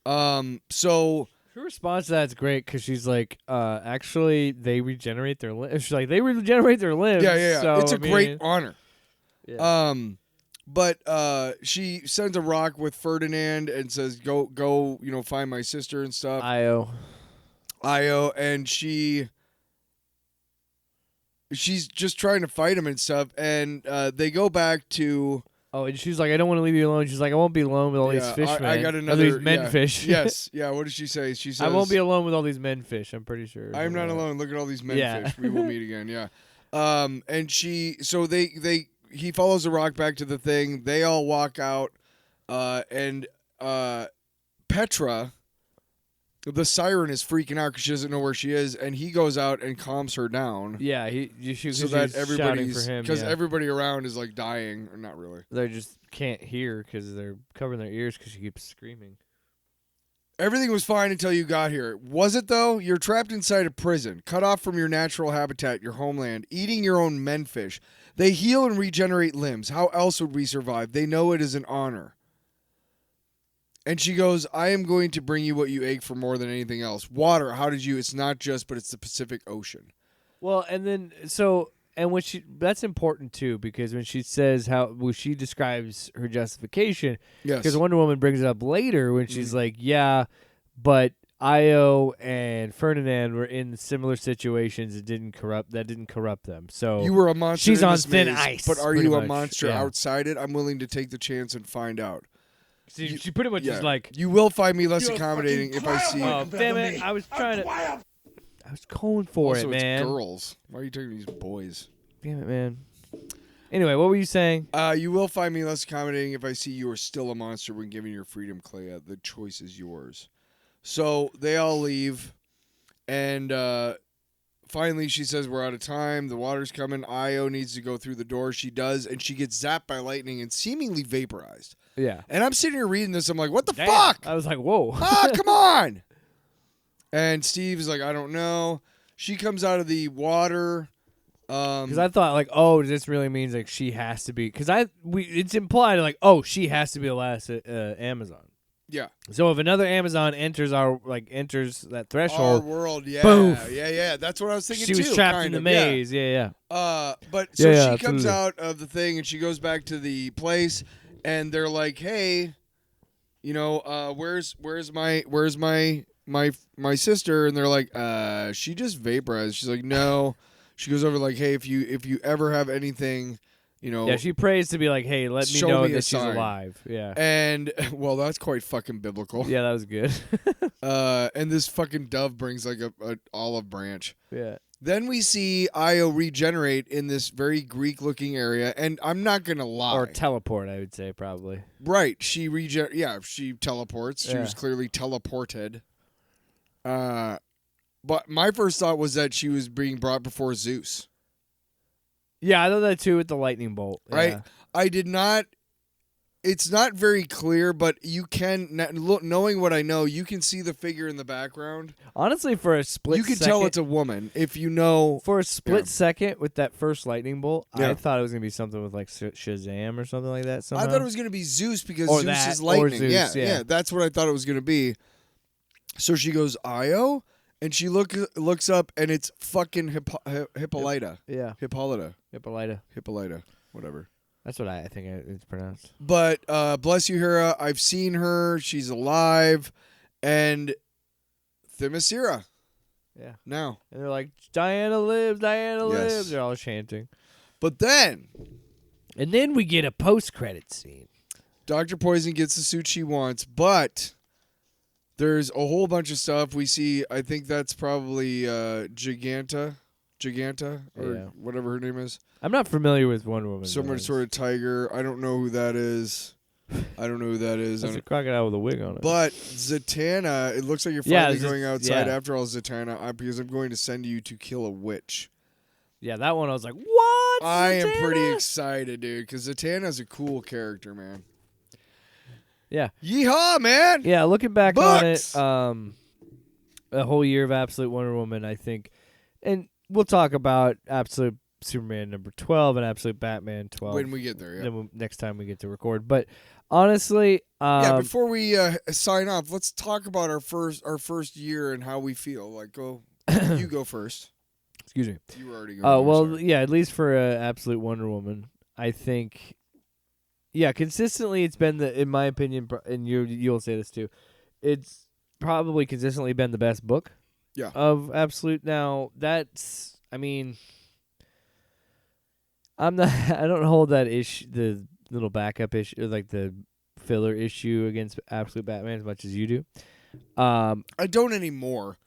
So her response to that's great because she's like, actually, they regenerate their limbs. She's like, they regenerate their limbs. Yeah. So, it's a great honor. Yeah. But she sends a rock with Ferdinand and says, go, find my sister and stuff. Io, and she's just trying to fight him and stuff, and they go back to... Oh, and she's like, I don't want to leave you alone. She's like, I won't be alone with all these fishmen. I got another... All these men fish. Yes. Yeah, what did she say? She says... I won't be alone with all these men fish, I'm pretty sure. I'm not alone. Look at all these men fish. We will meet again, yeah. And she... So he follows the rock back to the thing. They all walk out, and Petra the siren is freaking out because she doesn't know where she is, and he goes out and calms her down. Yeah, so that everybody's because everybody around is like dying, or not really. They just can't hear because they're covering their ears because she keeps screaming. Everything was fine until you got here. Was it, though? You're trapped inside a prison, cut off from your natural habitat, your homeland, eating your own menfish. They heal and regenerate limbs. How else would we survive? They know it is an honor. And she goes, I am going to bring you what you ache for more than anything else. Water, how did you? It's not just, but it's the Pacific Ocean. Well, and then, and when that's important, too, because when she says she describes her justification, Yes. because Wonder Woman brings it up later when she's like, yeah, but Io and Ferdinand were in similar situations that didn't corrupt them. So You were a monster. she's in on this thin maze, ice. But are pretty you a much. monster Yeah. outside it? I'm willing to take the chance and find out. She pretty much is like, You will find me less You're a accommodating if I see oh, damn it, I was trying to. I was going for also, it, man. it's girls. Why are you taking these boys? Damn it, man. Anyway, what were you saying? You will find me less accommodating if I see you are still a monster when given your freedom, Clea. The choice is yours. So they all leave, and finally she says we're out of time. The water's coming. Io needs to go through the door. She does, and she gets zapped by lightning and seemingly vaporized. Yeah. And I'm sitting here reading this. I'm like, what the Damn. fuck? I was like, whoa. Come on. And Steve is like, I don't know. She comes out of the water. Because I thought, like, this really means, like, she has to be. Because it's implied, like, she has to be the last Amazon. Yeah. So if another Amazon enters that threshold. Our world, yeah. Boom. Yeah. That's what I was thinking She too. was trapped kind in the of, maze. Yeah. But so Yeah, she comes absolutely. out of the thing and she goes back to the place, and they're like, "Hey, where's my sister?" And they're like, "She just vaporized." She's like, "No." She goes over like, "Hey, if you ever have anything, Yeah, she prays to be like, hey, let me Show know me a that she's sign. alive. Yeah. And well, that's quite fucking biblical. Yeah, that was good. And this fucking dove brings like a olive branch. Yeah. Then we see Io regenerate in this very Greek-looking area, and I'm not gonna lie. Or teleport, I would say, probably. Right, she she teleports. She Yeah. was clearly teleported. But my first thought was that she was being brought before Zeus. Yeah, I thought that too with the lightning bolt. Right? Yeah. I did not. It's not very clear, but you can, knowing what I know, you can see the figure in the background. Honestly, for a split You can second, tell it's a woman if you know. for a split Yeah. second with that first lightning bolt, Yeah. I thought it was going to be something with like Shazam or something like that. Somehow. I thought it was going to be Zeus because Or Zeus that, is or lightning. Zeus, yeah, yeah. that's what I thought it was going to be. So she goes, Io? And she looks up, and it's fucking Hippolyta. Yeah. Hippolyta. Hippolyta. Whatever. That's what I think it's pronounced. But bless you, Hera. I've seen her. She's alive. And Themyscira. Yeah. Now. And they're like, Diana lives, Diana Yes. lives. They're all chanting. But then And then we get a post-credit scene. Dr. Poison gets the suit she wants, but there's a whole bunch of stuff. We see, I think that's probably Giganta, or Yeah. whatever her name is. I'm not familiar with Wonder Woman. Some villains. sort of tiger. I don't know who that is. That's a crocodile with a wig on it. But Zatanna, it looks like you're Yeah, finally going outside yeah. after all, Zatanna, because I'm going to send you to kill a witch. Yeah, that one I was like, what? I am pretty Zatanna? excited, dude, because Zatanna's a cool character, man. Yeah. Yeehaw, man! Yeah, looking back Books! on it, a whole year of Absolute Wonder Woman, I think, and we'll talk about Absolute Superman number 12 and Absolute Batman 12 When we get there, yeah. next time we get to record. But honestly, Yeah, before we sign off, let's talk about our first year and how we feel. Like, you go first. excuse me. You were already going. Well, yeah, at least for Absolute Wonder Woman, I think, yeah, consistently it's been in my opinion, and you'll say this too, it's probably consistently been the best book. Yeah. Of Absolute. Now that's, I mean, I don't hold that issue, the little backup issue, like the filler issue against Absolute Batman as much as you do. I don't anymore.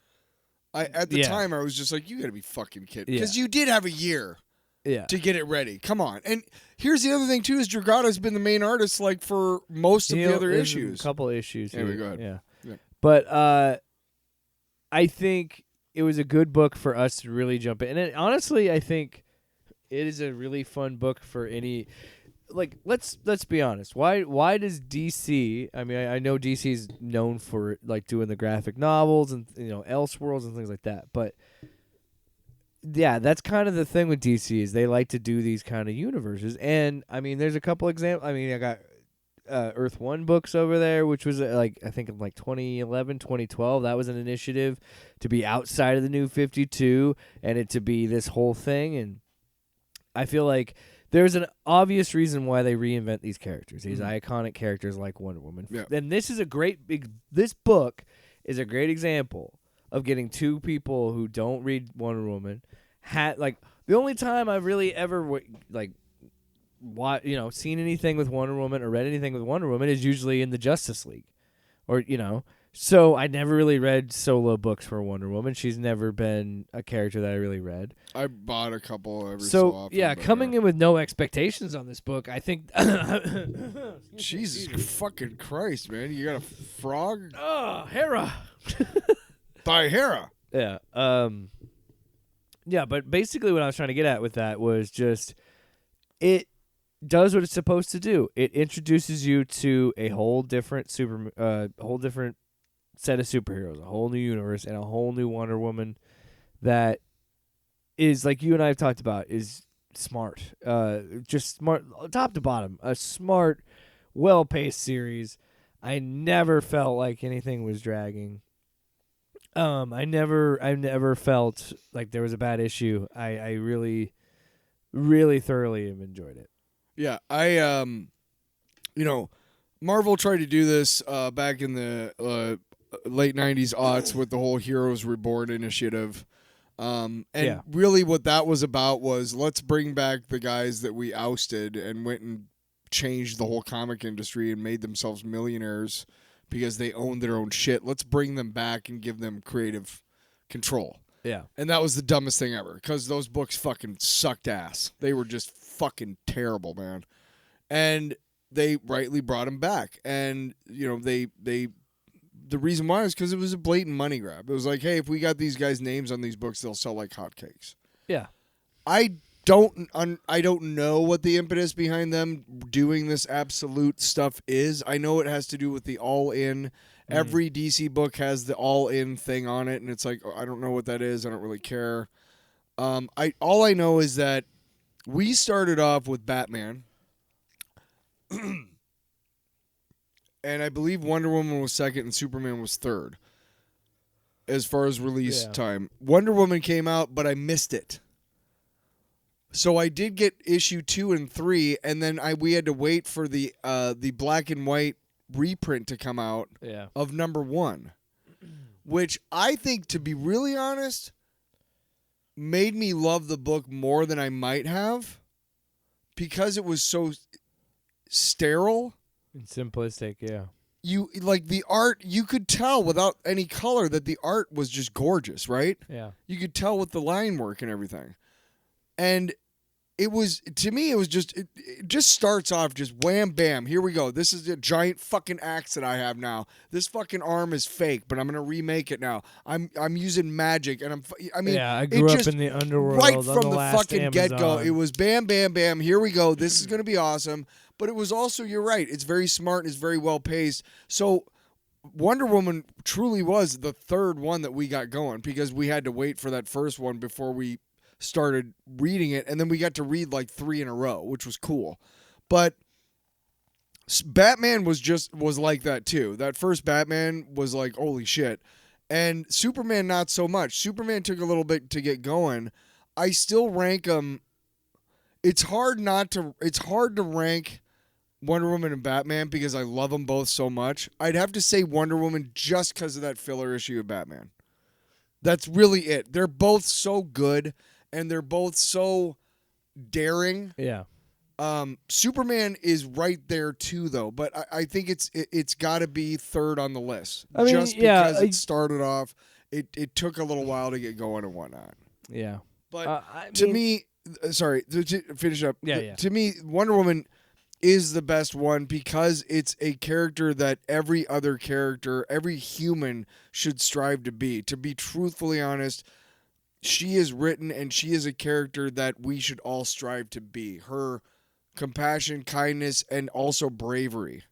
At the Yeah. time I was just like, you got to be fucking kidding, Yeah. because you did have a year Yeah. to get it ready. Come on. And here's the other thing too: is Dragato's been the main artist like for most of the other issues. A couple issues. Anyway, here. go ahead. Yeah. Yeah. But I think it was a good book for us to really jump in. And honestly, I think it is a really fun book for any. Like, let's be honest. Why does DC? I mean, I know DC's known for like doing the graphic novels and Elseworlds and things like that. But yeah, that's kind of the thing with DC is they like to do these kind of universes. And I mean, there's a couple examples. I mean, I got Earth 1 books over there, which was like I think in like 2011, 2012. That was an initiative to be outside of the New 52 and it to be this whole thing. And I feel like there's an obvious reason why they reinvent these characters, these iconic characters like Wonder Woman. Yeah. And this is this book is a great example of getting two people who don't read Wonder Woman. The only time I've really ever seen anything with Wonder Woman or read anything with Wonder Woman is usually in the Justice League, or So I never really read solo books for Wonder Woman. She's never been a character that I really read. I bought a couple every so often. Yeah, coming in with no expectations on this book, I think. Jesus fucking Christ, man! You got a frog? Oh, Hera. By Hera. Yeah. Yeah, but basically what I was trying to get at with that was just it does what it's supposed to do. It introduces you to a whole different set of superheroes, a whole new universe, and a whole new Wonder Woman that is, like you and I have talked about, is smart. Just smart, top to bottom. A smart, well-paced series. I never felt like anything was dragging. I never felt like there was a bad issue. I really, really thoroughly have enjoyed it. Yeah, Marvel tried to do this back in the late 90s aughts with the whole Heroes Reborn initiative. Really what that was about was let's bring back the guys that we ousted and went and changed the whole comic industry and made themselves millionaires because they owned their own shit. Let's bring them back and give them creative control. Yeah. And that was the dumbest thing ever because those books fucking sucked ass. They were just fucking terrible, man. And they rightly brought them back. And, the reason why is because it was a blatant money grab. It was like, hey, if we got these guys' names on these books, they'll sell like hotcakes. Yeah. I don't know what the impetus behind them doing this absolute stuff is. I know it has to do with the all-in. Every DC book has the all-in thing on it, and it's like, I don't know what that is. I don't really care. All I know is that we started off with Batman, and I believe Wonder Woman was second and Superman was third as far as release time. Wonder Woman came out, but I missed it. So I did get issue 2 and 3, and then we had to wait for the black and white reprint to come out of number 1, which I think, to be really honest, made me love the book more than I might have because it was so sterile and simplistic. Yeah. You like the art, you could tell without any color that the art was just gorgeous, right? Yeah. You could tell with the line work and everything. And it was, to me, it just starts off just wham, bam, here we go. This is a giant fucking axe that I have now. This fucking arm is fake, but I'm going to remake it now. I'm using magic, and I grew up in the underworld. Right from the fucking get-go, it was bam, bam, bam, here we go. This is going to be awesome. But it was also, you're right, it's very smart, it's very well-paced. So Wonder Woman truly was the third one that we got going because we had to wait for that first one before we started reading it, and then we got to read like 3 in a row, which was cool. But Batman was like that too. That first Batman was like, holy shit. And Superman, not so much. Superman took a little bit to get going. I still rank them. It's hard to rank Wonder Woman and Batman because I love them both so much. I'd have to say Wonder Woman just because of that filler issue of Batman. That's really it. They're both so good. And they're both so daring. Yeah. Superman is right there too, though. But I think it's got to be third on the list. Because it started off, it took a little while to get going and whatnot. Yeah. But to me, sorry, to finish up. Yeah. To me, Wonder Woman is the best one because it's a character that every other character, every human should strive to be. To be truthfully honest, she is written and she is a character that we should all strive to be. Her compassion, kindness, and also bravery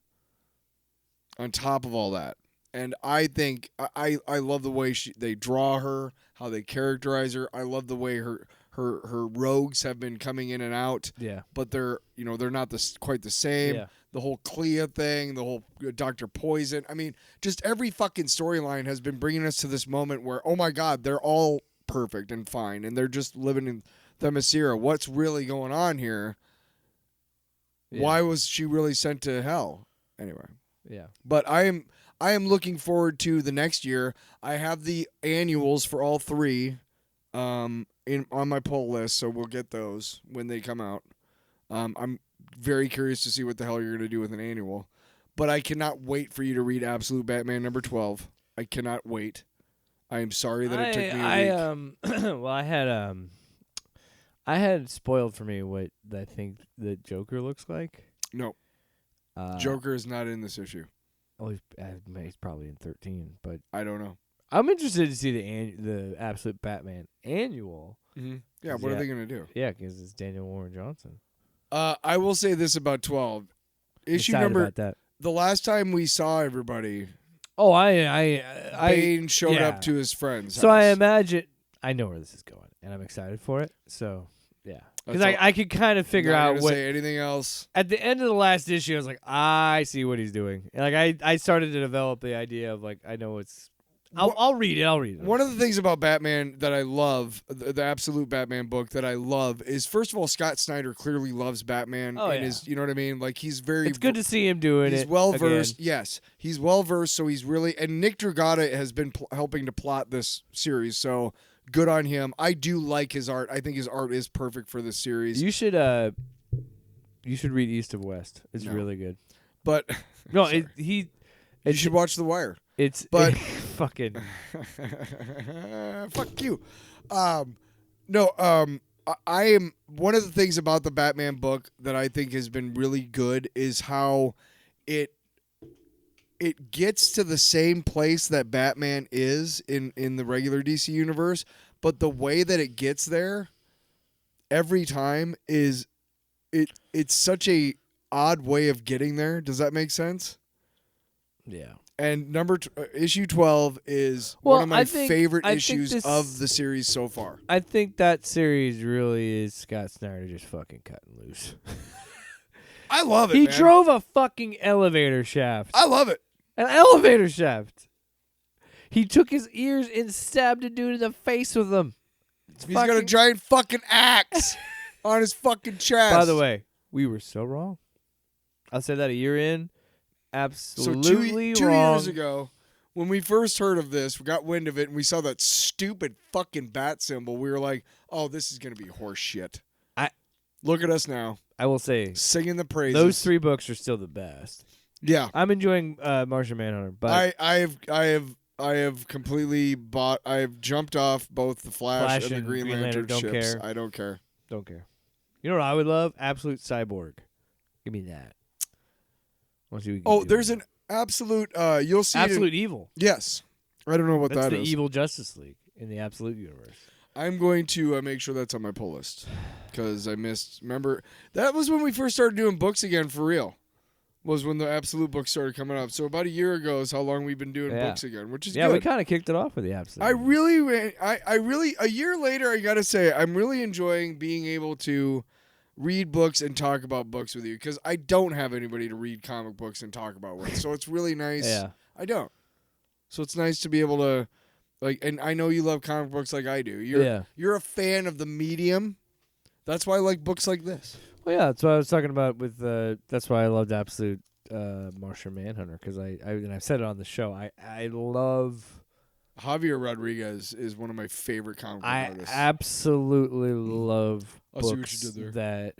on top of all that. And I think I love the way they draw her, how they characterize her. I love the way her rogues have been coming in and out. Yeah. But they're not quite the same. Yeah. The whole Clea thing, the whole Dr. Poison. I mean, just every fucking storyline has been bringing us to this moment where, oh my God, they're all perfect and fine, and they're just living in Themyscira. What's really going on here? Yeah. Why was she really sent to hell? Anyway. Yeah. But I am looking forward to the next year. I have the annuals for all three on my pull list, so we'll get those when they come out. I'm very curious to see what the hell you're going to do with an annual. But I cannot wait for you to read Absolute Batman number 12. I cannot wait. I am sorry that it took me a week. Well, I had spoiled for me what I think the Joker looks like. No. Joker is not in this issue. Oh, he's probably in 13, but I don't know. I'm interested to see the Absolute Batman annual. Mm-hmm. Yeah, what are they going to do? Yeah, because it's Daniel Warren Johnson. I will say this about 12. Issue Excited number. about that. The last time we saw everybody, Oh, Bane showed yeah. up to his friends. So I house. imagine I know where this is going, and I'm excited for it. So yeah, because That's all. I could kind of figure Not out gonna what. say anything else. At the end of the last issue, I was like, I see what he's doing. And like I started to develop the idea of like I know it's. I'll read it. One of the things about Batman that I love, the Absolute Batman book that I love, is first of all, Scott Snyder clearly loves Batman. Oh, and yeah. is, you know what I mean? Like he's very. It's good to see him doing He's it. well versed. again. Yes, he's well versed. So he's really, and Nick Dragata has been helping to plot this series. So good on him. I do like his art. I think his art is perfect for this series. You should read East of West. It's really good. But No, you should watch The Wire. It's But- fucking. Fuck you. I am one of the things about the Batman book that I think has been really good is how it gets to the same place that Batman is in the regular DC universe, but the way that it gets there every time is it's such a odd way of getting there. Does that make sense? Yeah. And issue 12 is one of my favorite I think issues of the series so far. I think that series really is Scott Snyder just fucking cutting loose. I love it, He man. drove a fucking elevator shaft. I love it. An elevator shaft. He took his ears and stabbed a dude in the face with them. He's got a giant fucking axe on his fucking chest. By the way, we were so wrong. I'll say that a year in. so Absolutely two wrong. years ago, when we first heard of this, we got wind of it, and we saw that stupid fucking bat symbol. We were like, "Oh, this is gonna be horse shit." Look at us now, I will say singing the praises. those three books are still the best. Yeah, I'm enjoying Martian Manhunter, but I have completely bought. I have jumped off both the Flash and the and Green Green Lantern Lantern, don't ships. care. I don't care. don't care. You know what I would love? Absolute Cyborg. Give me that. Let's see what we can Oh, do there's with an absolute. You'll see. that. it in- Absolute Evil. Yes, I don't know what That's that the is. evil Justice League in the Absolute universe. I'm going to make sure that's on my pull list because I missed. Remember, that was when we first started doing books again for real. Was when the Absolute books started coming up. So about a year ago is how long we've been doing Yeah. books again, which is Yeah, we good. kind of kicked it off with the Absolute. I really, a year later, I gotta say, I'm really enjoying being able to read books and talk about books with you because I don't have anybody to read comic books and talk about with. So it's really nice. Yeah. I don't. So it's nice to be able to, like, and I know you love comic books like I do. You're a fan of the medium. That's why I like books like this. Well, yeah, that's what I was talking about with. That's why I loved Absolute Martian Manhunter because and I've said it on the show. I love. Javier Rodriguez is one of my favorite comic book I artists. absolutely love I see what books you did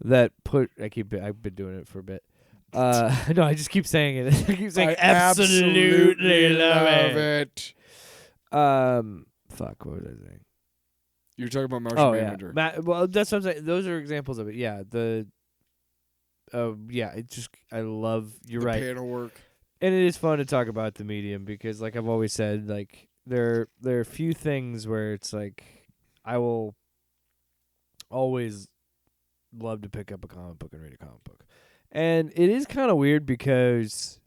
that put. I've been doing it for a bit. No, I just keep saying it. I keep saying I absolutely love it. Fuck. What was I saying? You're talking about Martian Oh yeah. Manhunter. Well, that's what I'm saying. Those are examples of it. Yeah. yeah, I love. You're the right. panel work. And it is fun to talk about the medium because, like I've always said, like there are a few things where it's like I will always love to pick up a comic book and read a comic book, and it is kind of weird because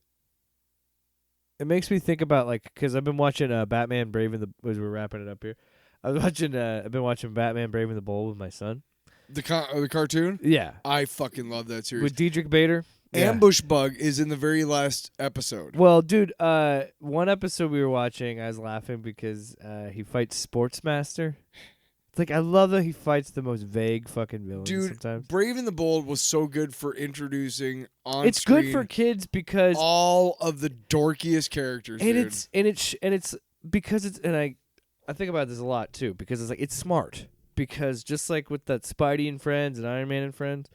it makes me think about because I've been watching Batman Brave and the as we're wrapping it up here. I've been watching Batman Brave and the Bold with my son. The cartoon. Yeah, I fucking love that series. with Diedrich Bader. Yeah. Ambush Bug is in the very last episode. Well, dude, one episode we were watching, I was laughing because he fights Sportsmaster. It's like I love that he fights the most vague fucking villains Dude, sometimes. Brave and the Bold was so good for introducing on It's screen good for kids because all of the dorkiest characters, and dude. it's because it's and I think about this a lot too because it's like it's smart because just like with that Spidey and Friends and Iron Man and Friends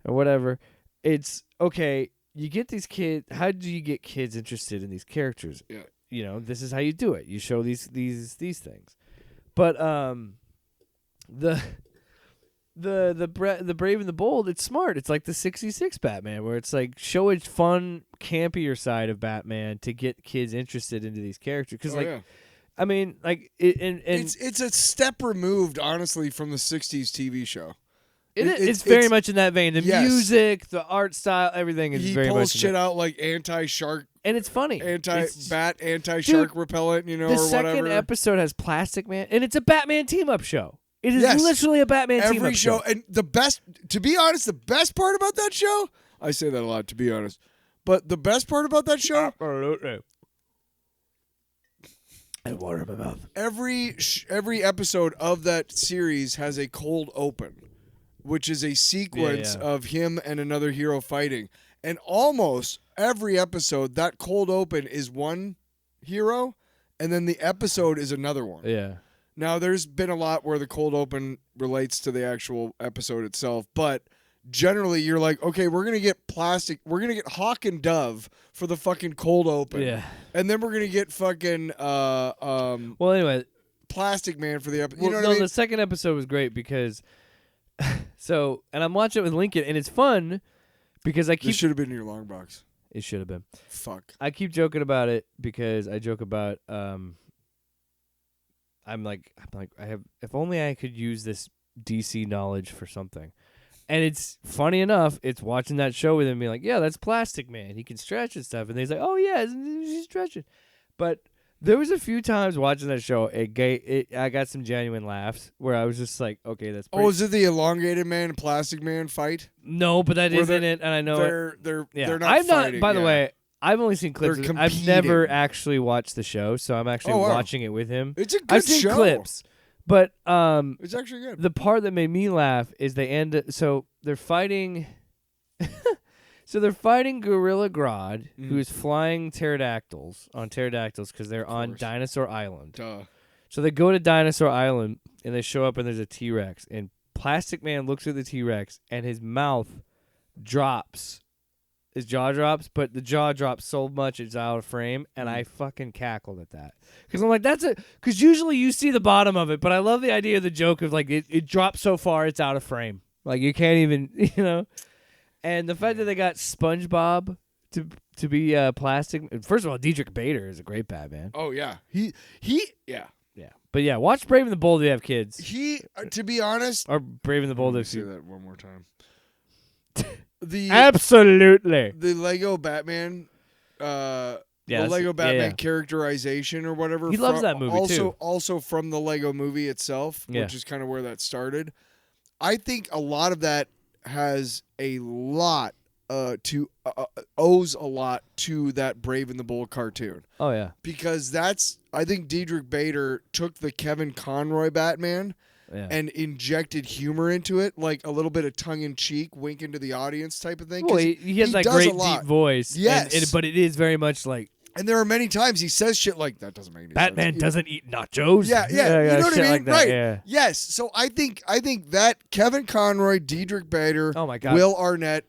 or whatever, it's okay. You get these kids. How do you get kids interested in these characters? Yeah. You know, this is how you do it. You show these things. But the Brave and the Bold, it's smart. It's like the 66 Batman where it's like show a fun, campier side of Batman to get kids interested into these characters cuz yeah. I mean, like it's a step removed, honestly, from the '60s TV show. It's very much in that vein. The yes. music, the art style, everything is He very pulls much shit out like anti-shark, and it's funny. anti-bat, anti-shark Dude, repellent, the or second whatever. episode has Plastic Man, and it's a Batman team-up show. It is Yes. literally a Batman team-up Every show, and the best, to be honest, the best part about that show, I say that a lot, to be honest, but the best part about that show, Absolutely. And water in my mouth. every episode of that series has a cold open, which is a sequence Yeah. of him and another hero fighting. And almost every episode, that cold open is one hero, and then the episode is another one. Yeah. Now, there's been a lot where the cold open relates to the actual episode itself, but generally you're like, okay, we're going to get Hawk and Dove for the fucking cold open. Yeah. And then we're going to get fucking Well, anyway, Plastic Man for the episode. well, You know no, what I mean? the second episode was great because and I'm watching it with Lincoln, and it's fun because I keep This should have been in your long box. it should have been. Fuck. I keep joking about it because I joke about I'm like I have if only I could use this DC knowledge for something. And it's funny enough, it's watching that show with him being like, yeah, that's Plastic Man. He can stretch and stuff. And he's like, oh, yeah, he's stretching. But there was a few times watching that show, I got some genuine laughs where I was just like, okay, that's pretty. Oh, is it the elongated man and Plastic Man fight? No, but that Where is in it, and I know it. They're Yeah. not I'm fighting. By the yeah. way, I've only seen clips. They're I've never competing. actually watched the show, so I'm actually Oh, wow. watching it with him. It's a good I've seen show. clips. But It's actually good. the part that made me laugh is they end. So they're fighting. So they're fighting Gorilla Grodd, who's flying pterodactyls because they're on course. Dinosaur Island. Duh. So they go to Dinosaur Island and they show up and there's a T-Rex and Plastic Man looks at the T-Rex and his mouth drops. His jaw drops, but the jaw drops so much it's out of frame, and I fucking cackled at that. Because I'm like, because usually you see the bottom of it, but I love the idea of the joke of like, it drops so far it's out of frame. Like, you can't even, And the fact that they got SpongeBob to be Plastic. First of all, Diedrich Bader is a great Batman. Oh yeah. Yeah. Yeah. But yeah, watch Brave and the Bold if you have kids. He, to be honest, Or Brave and the Bold let me if say you... that one more time. The Absolutely. the Lego Batman, the Lego Batman characterization or whatever. He loves that movie, too. Also from the Lego movie itself, Yeah. which is kind of where that started. I think a lot of that has a lot owes a lot to that Brave and the Bold cartoon. Oh, yeah. Because I think Diedrich Bader took the Kevin Conroy Batman Yeah. and injected humor into it, like a little bit of tongue-in-cheek, wink into the audience type of thing. 'cause Well, he has that does great a lot. deep voice. Yes. But it is very much like And there are many times he says shit like, that doesn't make any Batman sense. doesn't eat nachos. Yeah, you know what shit I mean? like that, Right. Yeah. Yes. So I think that Kevin Conroy, Diedrich Bader, Oh my God. Will Arnett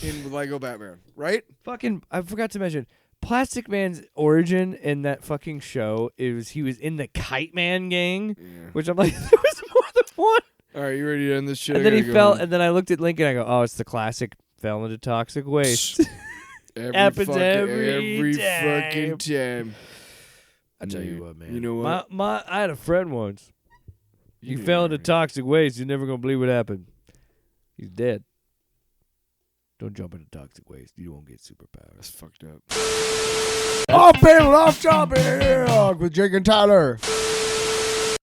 in Lego Batman, right? Fucking, I forgot to mention, Plastic Man's origin in that fucking show is he was in the Kite Man gang, which I'm like, there was more than one. All right, you ready to end this shit? And then he fell, and then I looked at Lincoln. I go, "Oh, it's the classic Fell into toxic waste. Happens every time. fucking time. I tell you what, man. You know what? I had a friend once. He You fell know into me. toxic waste. You're never gonna believe what happened. He's dead. Don't jump into toxic waste. You won't get superpowers. That's fucked up. Off panel, off topic with Jake and Tyler.